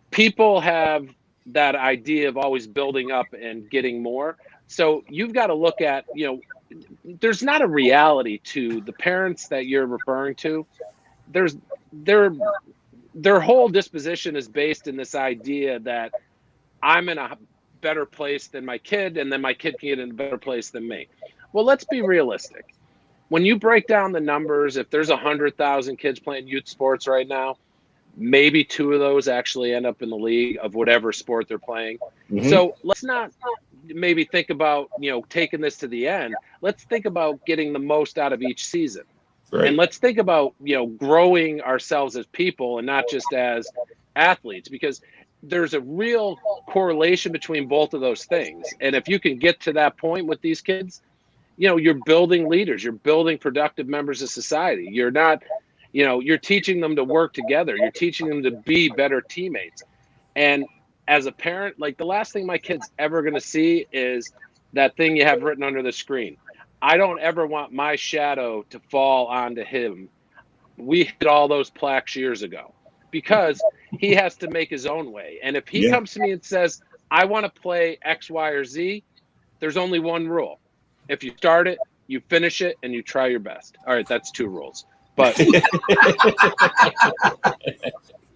people have that idea of always building up and getting more. So you've got to look at, there's not a reality to the parents that you're referring to. Their whole disposition is based in this idea that I'm in a better place than my kid, and then my kid can get in a better place than me. Well, let's be realistic. When you break down the numbers, if there's 100,000 kids playing youth sports right now, maybe 2 of those actually end up in the league of whatever sport they're playing. Mm-hmm. So let's not maybe think about, taking this to the end. Let's think about getting the most out of each season. Right. And let's think about, growing ourselves as people and not just as athletes, because there's a real correlation between both of those things. And if you can get to that point with these kids, you're building leaders, you're building productive members of society. You're not, you're teaching them to work together. You're teaching them to be better teammates. And as a parent, like, the last thing my kid's ever going to see is that thing you have written under the screen. I don't ever want my shadow to fall onto him. We hit all those plaques years ago because he has to make his own way. And if he comes to me and says, I want to play X, Y, or Z, there's only one rule. If you start it, you finish it, and you try your best. All right, that's 2 rules. But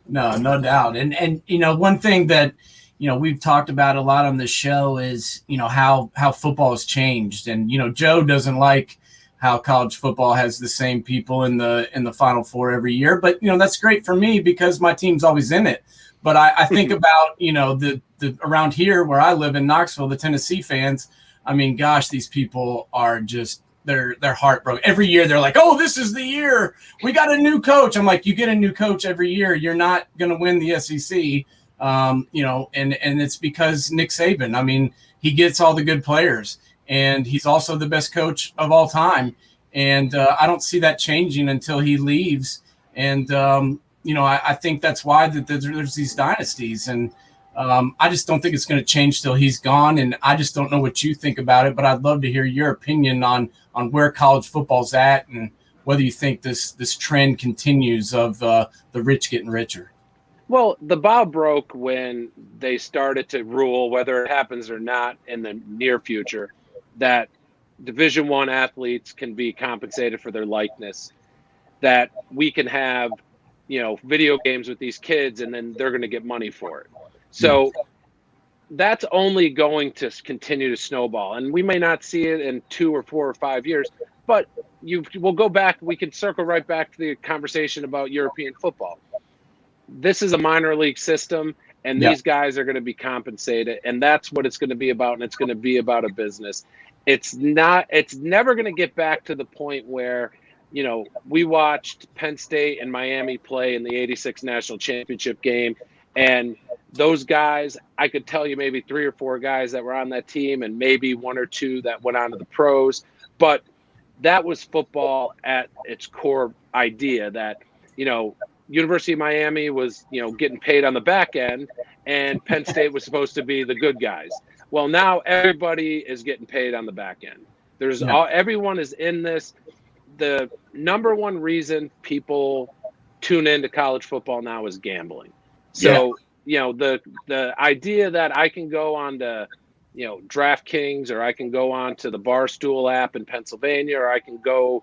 no doubt. And one thing that we've talked about a lot on the show is how football has changed. And Joe doesn't like how college football has the same people in the Final Four every year. But that's great for me because my team's always in it. But I think about the around here where I live in Knoxville, the Tennessee fans. I mean, gosh, these people are just they're heartbroken. Every year they're like, oh, this is the year. We got a new coach. I'm like, you get a new coach every year. You're not going to win the SEC. And it's because Nick Saban, I mean, he gets all the good players, and he's also the best coach of all time. And I don't see that changing until he leaves. And, I think that's why there's these dynasties. And I just don't think it's going to change till he's gone. And I just don't know what you think about it, but I'd love to hear your opinion on where college football's at and whether you think this trend continues of the rich getting richer. Well, the bow broke when they started to rule, whether it happens or not in the near future, that Division I athletes can be compensated for their likeness, that we can have, video games with these kids, and then they're going to get money for it. So that's only going to continue to snowball. And we may not see it in 2 or 4 or 5 years, but we'll go back. We can circle right back to the conversation about European football. This is a minor league system, and these guys are going to be compensated, and that's what it's going to be about, and it's going to be about a business. It's never going to get back to the point where, we watched Penn State and Miami play in the '86 national championship game, and those guys, I could tell you maybe 3 or 4 guys that were on that team, and maybe 1 or 2 that went on to the pros, but that was football at its core idea that, University of Miami was, getting paid on the back end, and Penn State was supposed to be the good guys. Well, now everybody is getting paid on the back end. Everyone is in this. The number one reason people tune into college football now is gambling. So, the idea that I can go on to, DraftKings, or I can go on to the Barstool app in Pennsylvania, or I can go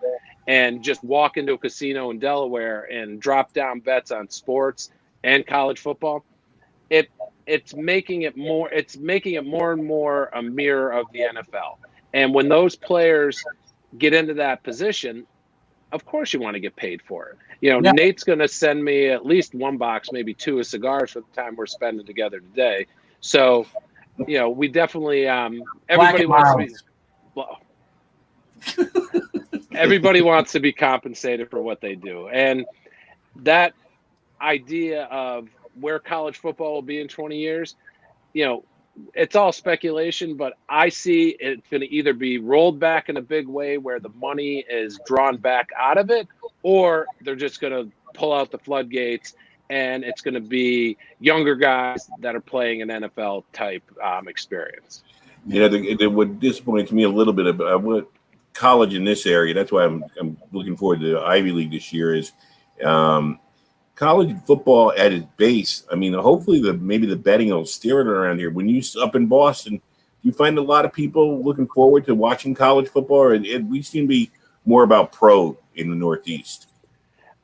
and just walk into a casino in Delaware and drop down bets on sports and college football, it's making it more and more a mirror of the NFL. And when those players get into that position, of course you want to get paid for it. Nate's going to send me at least 1 box, maybe 2 of cigars for the time we're spending together today. So, we definitely everybody wants to be everybody wants to be compensated for what they do. And that idea of where college football will be in 20 years, it's all speculation, but I see it's going to either be rolled back in a big way where the money is drawn back out of it, or they're just going to pull out the floodgates and it's going to be younger guys that are playing an NFL type experience. Yeah, what disappoints me a little bit about what college in this area, that's why I'm looking forward to the Ivy League this year, is college football at its base. I mean, hopefully maybe the betting will steer it around here. When you up in Boston, do you find a lot of people looking forward to watching college football, or we seem to be more about pro in the Northeast?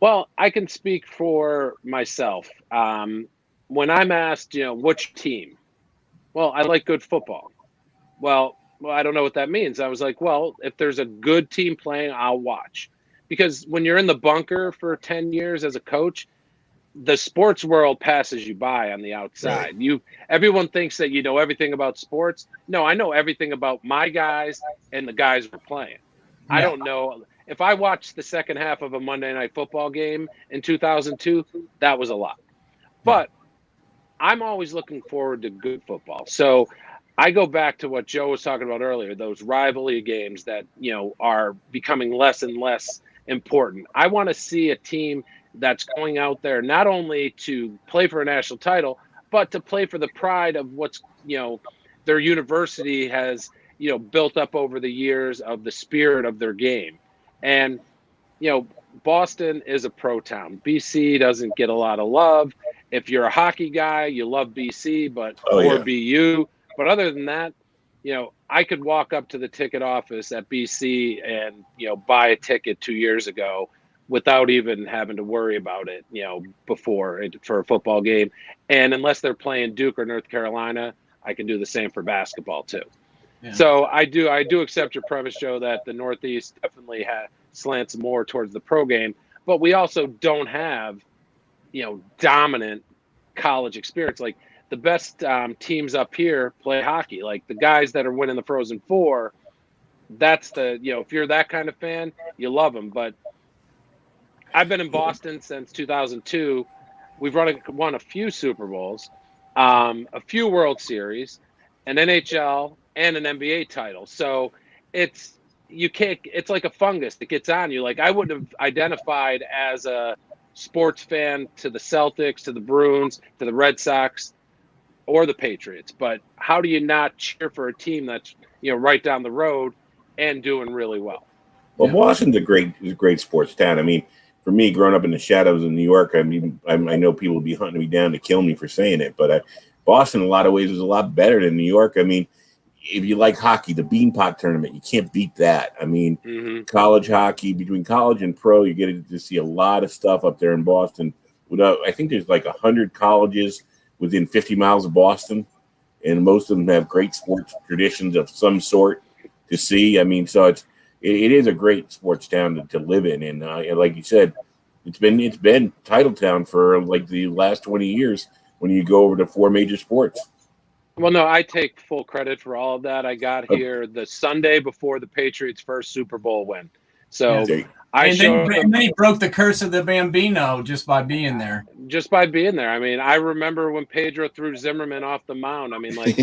Well, I can speak for myself. When I'm asked, which team? Well, I like good football. Well, I don't know what that means. I was like, well, if there's a good team playing, I'll watch. Because when you're in the bunker for 10 years as a coach, the sports world passes you by on the outside. Right. Everyone thinks that you know everything about sports. No, I know everything about my guys and the guys we're playing. Yeah. I don't know. If I watched the second half of a Monday Night Football game in 2002, that was a lot. But I'm always looking forward to good football. So I go back to what Joe was talking about earlier, those rivalry games that, are becoming less and less important. I want to see a team that's going out there not only to play for a national title, but to play for the pride of what's, their university has, built up over the years of the spirit of their game. And, Boston is a pro town. BC doesn't get a lot of love. If you're a hockey guy, you love BC, or BU. But other than that, I could walk up to the ticket office at BC and, buy a ticket 2 years ago without even having to worry about it, for a football game. And unless they're playing Duke or North Carolina, I can do the same for basketball too. Yeah. So I do accept your premise, Joe, that the Northeast definitely slants more towards the pro game, but we also don't have, dominant college experience. Like the best teams up here play hockey. Like the guys that are winning the Frozen Four, that's if you're that kind of fan, you love them. But I've been in Boston since 2002. We've won a few Super Bowls, a few World Series, an NHL, and an NBA title. So it's like a fungus that gets on you. Like I wouldn't have identified as a sports fan to the Celtics, to the Bruins, to the Red Sox, or the Patriots. But how do you not cheer for a team that's, right down the road and doing really well? Well, Boston's a great sports town. I mean, for me, growing up in the shadows of New York, I know people would be hunting me down to kill me for saying it, but Boston, in a lot of ways, is a lot better than New York. I mean, if you like hockey, the Beanpot tournament, you can't beat that. I mean, college hockey, between college and pro, you get to see a lot of stuff up there in Boston. I think there's like 100 colleges within 50 miles of Boston, and most of them have great sports traditions of some sort to see. I mean, so it is a great sports town to live in, and like you said, it's been title town for like the last 20 years when you go over to four major sports. Well, no, I take full credit for all of that. I got here the Sunday before the Patriots' first Super Bowl win. So then he broke the curse of the Bambino just by being there. Just by being there. I mean, I remember when Pedro threw Zimmerman off the mound. I mean, like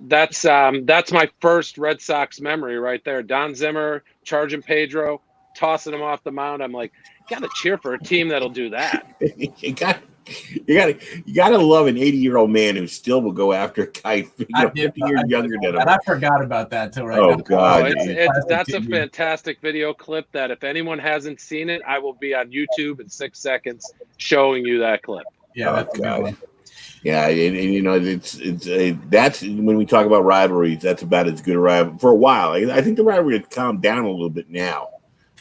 that's my first Red Sox memory right there. Don Zimmer charging Pedro, tossing him off the mound. I'm like, got to cheer for a team that'll do that. You gotta love an 80-year-old man who still will go after a guy 50 years younger than him. I forgot about that till right now. Oh God, that's a fantastic video clip that if anyone hasn't seen it, I will be on YouTube in 6 seconds showing you that clip. Yeah, that's a good one. Yeah, that's when we talk about rivalries. That's about as good a rivalry for a while. I think the rivalry had calmed down a little bit now,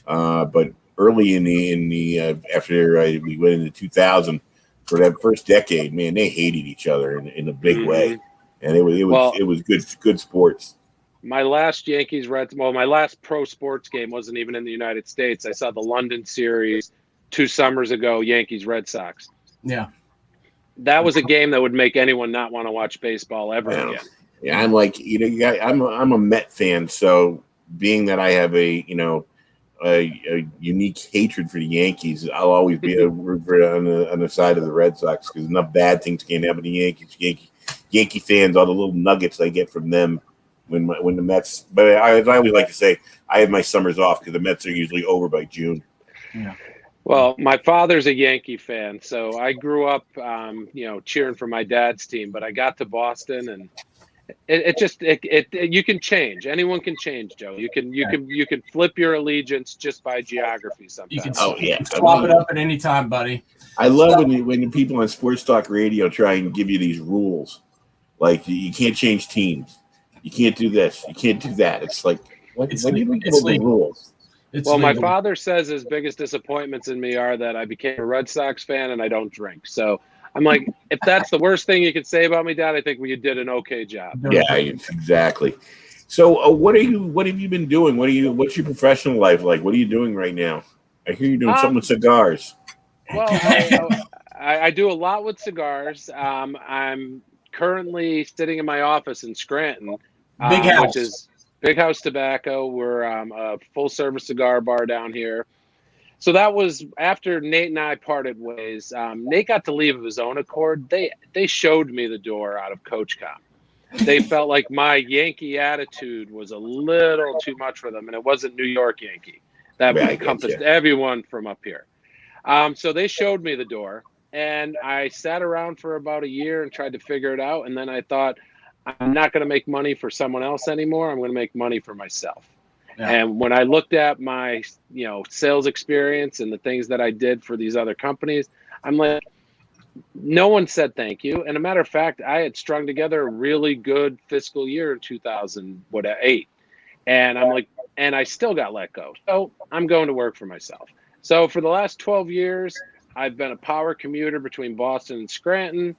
but early in the after we went into 2000. For that first decade, man, they hated each other in a big way, and it was good sports. My last my last pro sports game wasn't even in the United States. I saw the London series 2 summers ago, Yankees Red Sox. Yeah, that was a game that would make anyone not want to watch baseball ever again. Yeah, I'm like I'm a Met fan, so being that I have a a unique hatred for the Yankees. I'll always be on the side of the Red Sox because enough bad things can't happen to the Yankees. Yankee fans, all the little nuggets I get from them when the Mets. But I always like to say I have my summers off because the Mets are usually over by June. Yeah. Well, my father's a Yankee fan, so I grew up, cheering for my dad's team. But I got to Boston, and you can change. Anyone can change, Joe. You can flip your allegiance just by geography sometimes. You can swap it up at any time, buddy. I love when the people on Sports Talk Radio try and give you these rules, like you can't change teams, you can't do this, you can't do that. It's like when do we get the rules? My father says his biggest disappointments in me are that I became a Red Sox fan and I don't drink. So I'm like, if that's the worst thing you could say about me, Dad, I think we did an okay job. Yeah, exactly. So what have you been doing? What's your professional life like? What are you doing right now? I hear you're doing something with cigars. Well, I do a lot with cigars. I'm currently sitting in my office in Scranton, Big House, which is Big House Tobacco. We're a full-service cigar bar down here. So that was after Nate and I parted ways. Nate got to leave of his own accord. They showed me the door out of CoachCom. They felt like my Yankee attitude was a little too much for them, and it wasn't New York Yankee. That encompassed everyone from up here. So they showed me the door, and I sat around for about a year and tried to figure it out. And then I thought, I'm not going to make money for someone else anymore. I'm going to make money for myself. Yeah. And when I looked at my, sales experience and the things that I did for these other companies, I'm like, no one said thank you. And a matter of fact, I had strung together a really good fiscal year in 2008. And I'm like, and I still got let go. So I'm going to work for myself. So for the last 12 years, I've been a power commuter between Boston and Scranton.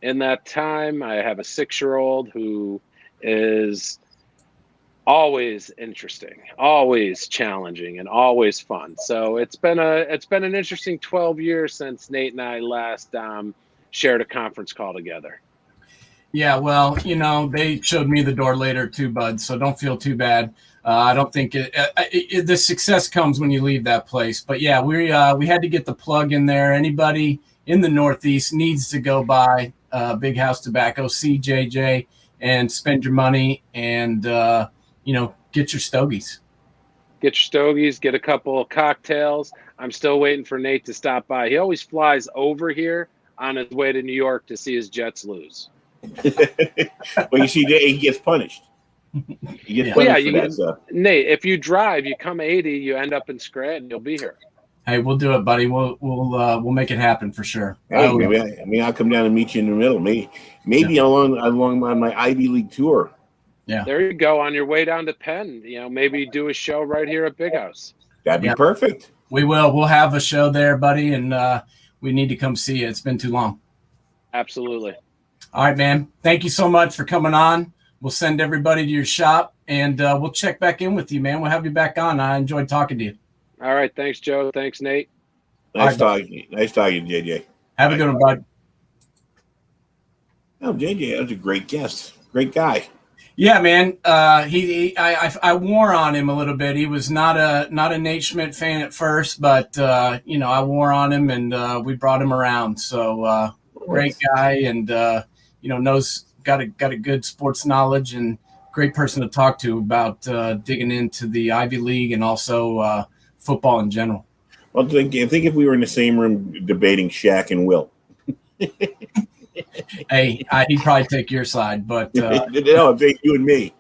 In that time, I have a 6-year-old who is always interesting, always challenging, and always fun. So it's been an interesting 12 years since Nate and I last shared a conference call together. Yeah, well, they showed me the door later too, bud. So don't feel too bad. I don't think the success comes when you leave that place. But yeah, we had to get the plug in there. Anybody in the Northeast needs to go by Big House Tobacco, CJJ, and spend your money and get your stogies. Get your stogies. Get a couple of cocktails. I'm still waiting for Nate to stop by. He always flies over here on his way to New York to see his Jets lose. Well, you see, he gets punished. Nate, if you drive, you come 80, you end up in Scranton, you'll be here. Hey, we'll do it, buddy. We'll make it happen for sure. Hey, maybe I'll come down and meet you in the middle. Maybe along my Ivy League tour. Yeah, there you go. On your way down to Penn, maybe do a show right here at Big House. That'd be perfect. We will. We'll have a show there, buddy, and we need to come see you. It's been too long. Absolutely. All right, man. Thank you so much for coming on. We'll send everybody to your shop, and we'll check back in with you, man. We'll have you back on. I enjoyed talking to you. All right. Thanks, Joe. Thanks, Nate. Nice talking, JJ. Have a good one, bud. Oh, JJ, that was a great guest. Great guy. Yeah, man. I wore on him a little bit. He was not a Nate Schmidt fan at first, but I wore on him, and we brought him around. So great guy, and got a good sports knowledge, and great person to talk to about digging into the Ivy League and also football in general. Well, think if we were in the same room debating Shaq and Will. Hey, he'd probably take your side, but no, I think you and me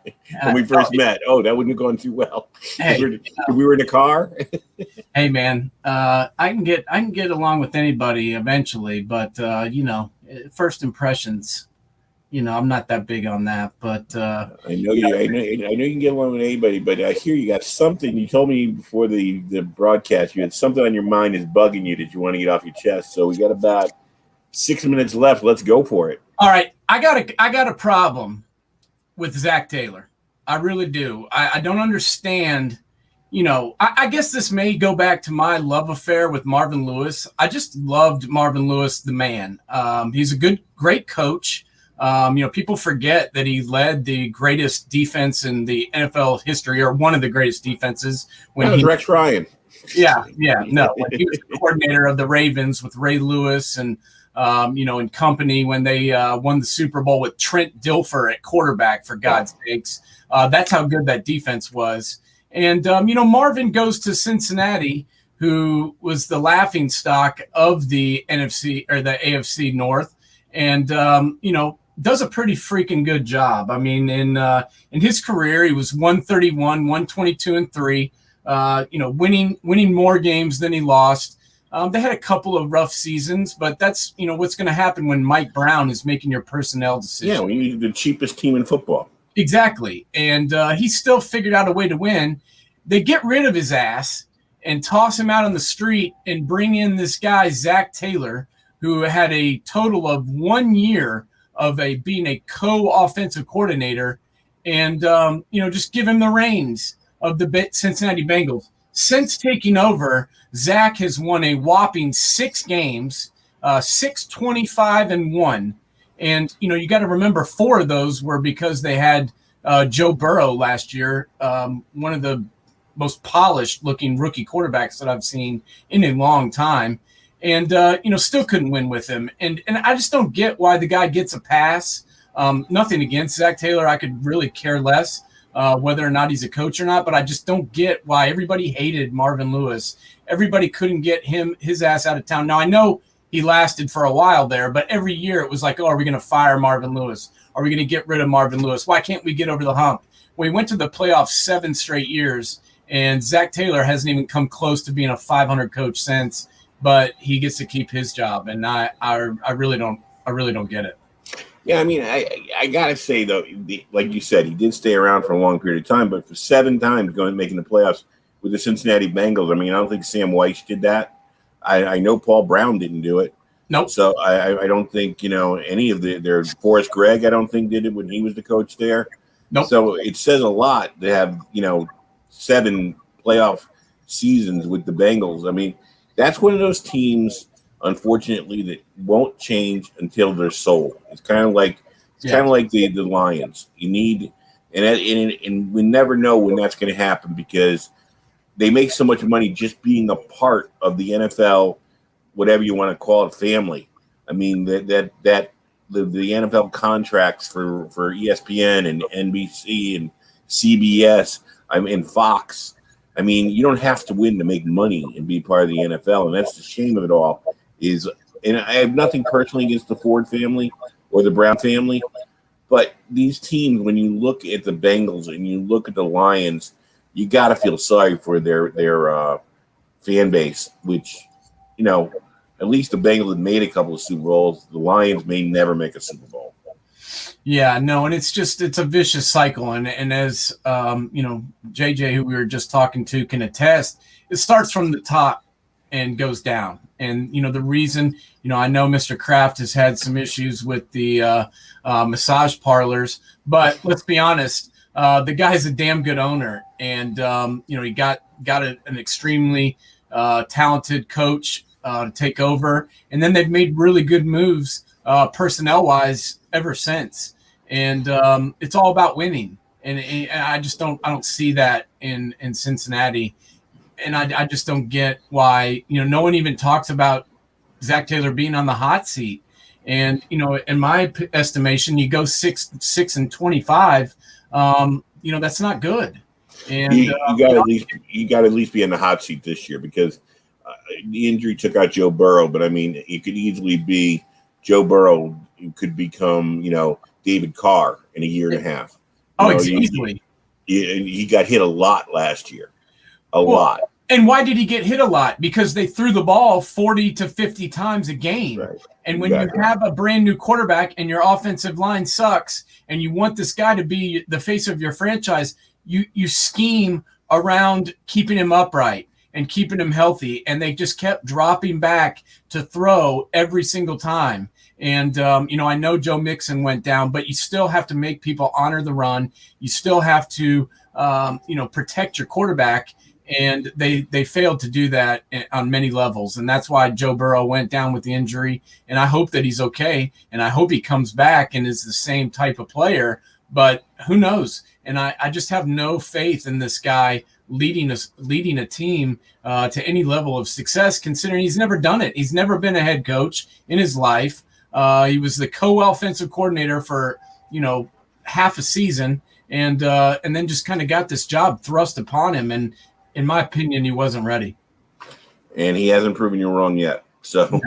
when we first met. Oh, that wouldn't have gone too well. Hey, if we were in a car. Hey, man, I can get along with anybody eventually, but first impressions. I'm not that big on that, but I know you can get along with anybody, but I hear you got something. You told me before the broadcast you had something on your mind that's bugging you that you want to get off your chest. So we got about 6 minutes left. Let's go for it. All right, I got a problem with Zach Taylor. I really do. I don't understand. I guess this may go back to my love affair with Marvin Lewis. I just loved Marvin Lewis, the man. He's a great coach. People forget that he led the greatest defense in the NFL history, or one of the greatest defenses. When he was Rex Ryan. Yeah. When he was the coordinator of the Ravens with Ray Lewis and, and company, when they won the Super Bowl with Trent Dilfer at quarterback, for God's sakes. That's how good that defense was. And, Marvin goes to Cincinnati, who was the laughingstock of the NFC or the AFC North, and, does a pretty freaking good job. I mean, in his career, he was 131, 122-3, winning more games than he lost. They had a couple of rough seasons, but that's, what's going to happen when Mike Brown is making your personnel decisions. Yeah, we need the cheapest team in football. Exactly. And he still figured out a way to win. They get rid of his ass and toss him out on the street and bring in this guy, Zach Taylor, who had a total of 1 year of being a co-offensive coordinator, and, just give him the reins of the Cincinnati Bengals. Since taking over, Zach has won a whopping 6 games, 6-25-1. And, you got to remember 4 of those were because they had Joe Burrow last year, one of the most polished-looking rookie quarterbacks that I've seen in a long time. And, still couldn't win with him. And I just don't get why the guy gets a pass. Nothing against Zach Taylor. I could really care less whether or not he's a coach or not, but I just don't get why everybody hated Marvin Lewis. Everybody couldn't get his ass out of town. Now, I know he lasted for a while there, but every year it was like, oh, are we going to fire Marvin Lewis? Are we going to get rid of Marvin Lewis? Why can't we get over the hump? We went to the playoffs 7 straight years, and Zach Taylor hasn't even come close to being a 500 coach since, but he gets to keep his job, and I really don't get it. Yeah, I mean, I gotta say though, like you said, he did stay around for a long period of time, but for 7 times making the playoffs with the Cincinnati Bengals, I mean, I don't think Sam Weiss did that. I know Paul Brown didn't do it. Nope. So I don't think any of their Forrest Gregg, I don't think did it when he was the coach there. Nope. So it says a lot to have 7 playoff seasons with the Bengals. I mean, that's one of those teams, unfortunately, that won't change until they're sold. It's kind of like the Lions. You need, and we never know when that's going to happen because they make so much money just being a part of the NFL, whatever you want to call it, family. I mean the NFL contracts for ESPN and NBC and CBS, and Fox. I mean, you don't have to win to make money and be part of the NFL, and that's the shame of it all. And I have nothing personally against the Ford family or the Brown family, but these teams, when you look at the Bengals and you look at the Lions, you got to feel sorry for their fan base, which, at least the Bengals have made a couple of Super Bowls. The Lions may never make a Super Bowl. Yeah, no, and it's a vicious cycle. And as, JJ, who we were just talking to, can attest, it starts from the top and goes down. And, the reason, I know Mr. Kraft has had some issues with the massage parlors, but let's be honest, the guy's a damn good owner. And, he got an extremely talented coach to take over. And then they've made really good moves personnel-wise ever since. And it's all about winning. And I don't see that in Cincinnati. And I just don't get why, no one even talks about Zach Taylor being on the hot seat. And, in my estimation, you go 6-25, that's not good. And you got at least be in the hot seat this year because the injury took out Joe Burrow. But I mean, it could easily be Joe Burrow could become, David Carr in a year and a half. Easily. He got hit a lot last year. A lot. And why did he get hit a lot? Because they threw the ball 40 to 50 times a game. Right. And when you have a brand new quarterback and your offensive line sucks and you want this guy to be the face of your franchise, you scheme around keeping him upright and keeping him healthy. And they just kept dropping back to throw every single time. And, I know Joe Mixon went down, but you still have to make people honor the run. You still have to, protect your quarterback. And they failed to do that on many levels. And that's why Joe Burrow went down with the injury. And I hope that he's okay. And I hope he comes back and is the same type of player. But who knows? And I just have no faith in this guy leading a team to any level of success, considering he's never done it. He's never been a head coach in his life. He was the co-offensive coordinator for, half a season. And then just kind of got this job thrust upon him. And in my opinion, he wasn't ready. And he hasn't proven you wrong yet. So,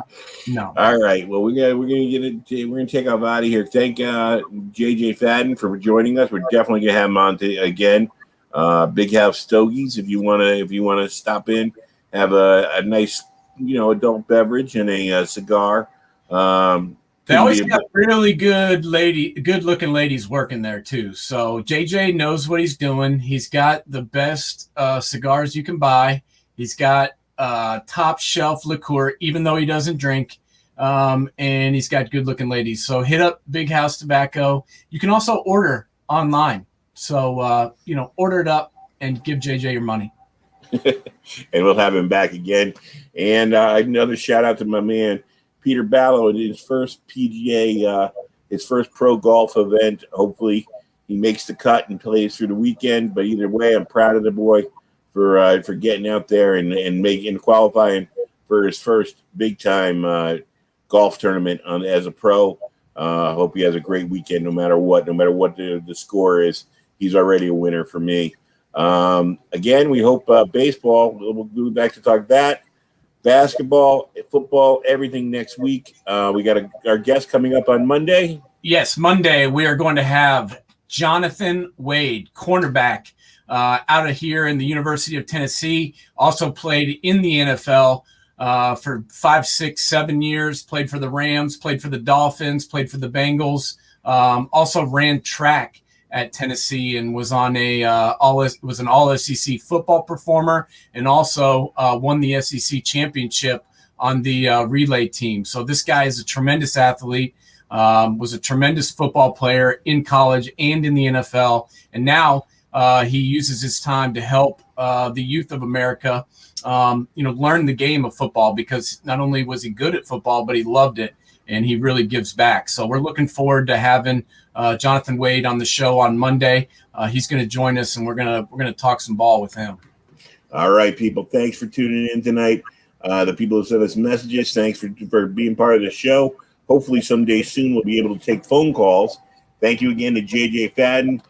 no. All right. Well, we're gonna take off out of here. Thank JJ Fadden for joining us. We're definitely gonna have him on again. Big House Stogies. If you wanna stop in, have a nice adult beverage and a cigar. They always got really good looking ladies working there too. So JJ knows what he's doing. He's got the best cigars you can buy. He's got top shelf liqueur, even though he doesn't drink. And he's got good looking ladies. So hit up Big House Tobacco. You can also order online. So, order it up and give JJ your money. And we'll have him back again. And another shout out to my man, Peter Ballo, in his first PGA, his first pro golf event. Hopefully he makes the cut and plays through the weekend. But either way, I'm proud of the boy for getting out there and qualifying for his first big time golf tournament as a pro. Hope he has a great weekend no matter what the score is. He's already a winner for me. Again, we hope baseball, we'll be back to talk that. Basketball, football, everything next week. We got our guest coming up on Monday. Yes, Monday we are going to have Jonathan Wade, cornerback out of here in the University of Tennessee. Also played in the NFL for 5, 6, 7 years. Played for the Rams, played for the Dolphins, played for the Bengals. Also ran track at Tennessee and was on was an all SEC football performer, and also won the SEC championship on the relay team. So this guy is a tremendous athlete, was a tremendous football player in college and in the NFL. And now he uses his time to help the youth of America, learn the game of football, because not only was he good at football, but he loved it. And he really gives back. So we're looking forward to having Jonathan Wade on the show on Monday. He's going to join us, and we're gonna talk some ball with him. All right, people. Thanks for tuning in tonight. The people who sent us messages, thanks for being part of the show. Hopefully someday soon we'll be able to take phone calls. Thank you again to JJ Fadden.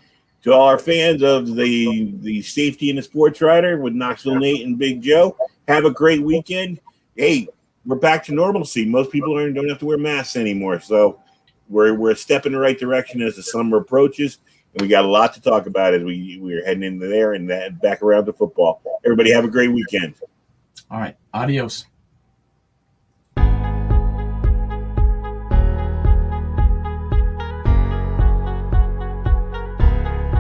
To all our fans of the Safety and the Sportswriter with Knoxville Nate and Big Joe, have a great weekend. Hey, we're back to normalcy. Most people don't have to wear masks anymore. So we're a step in the right direction as the summer approaches. And we got a lot to talk about as we're heading into there and back around to football. Everybody have a great weekend. All right. Adios.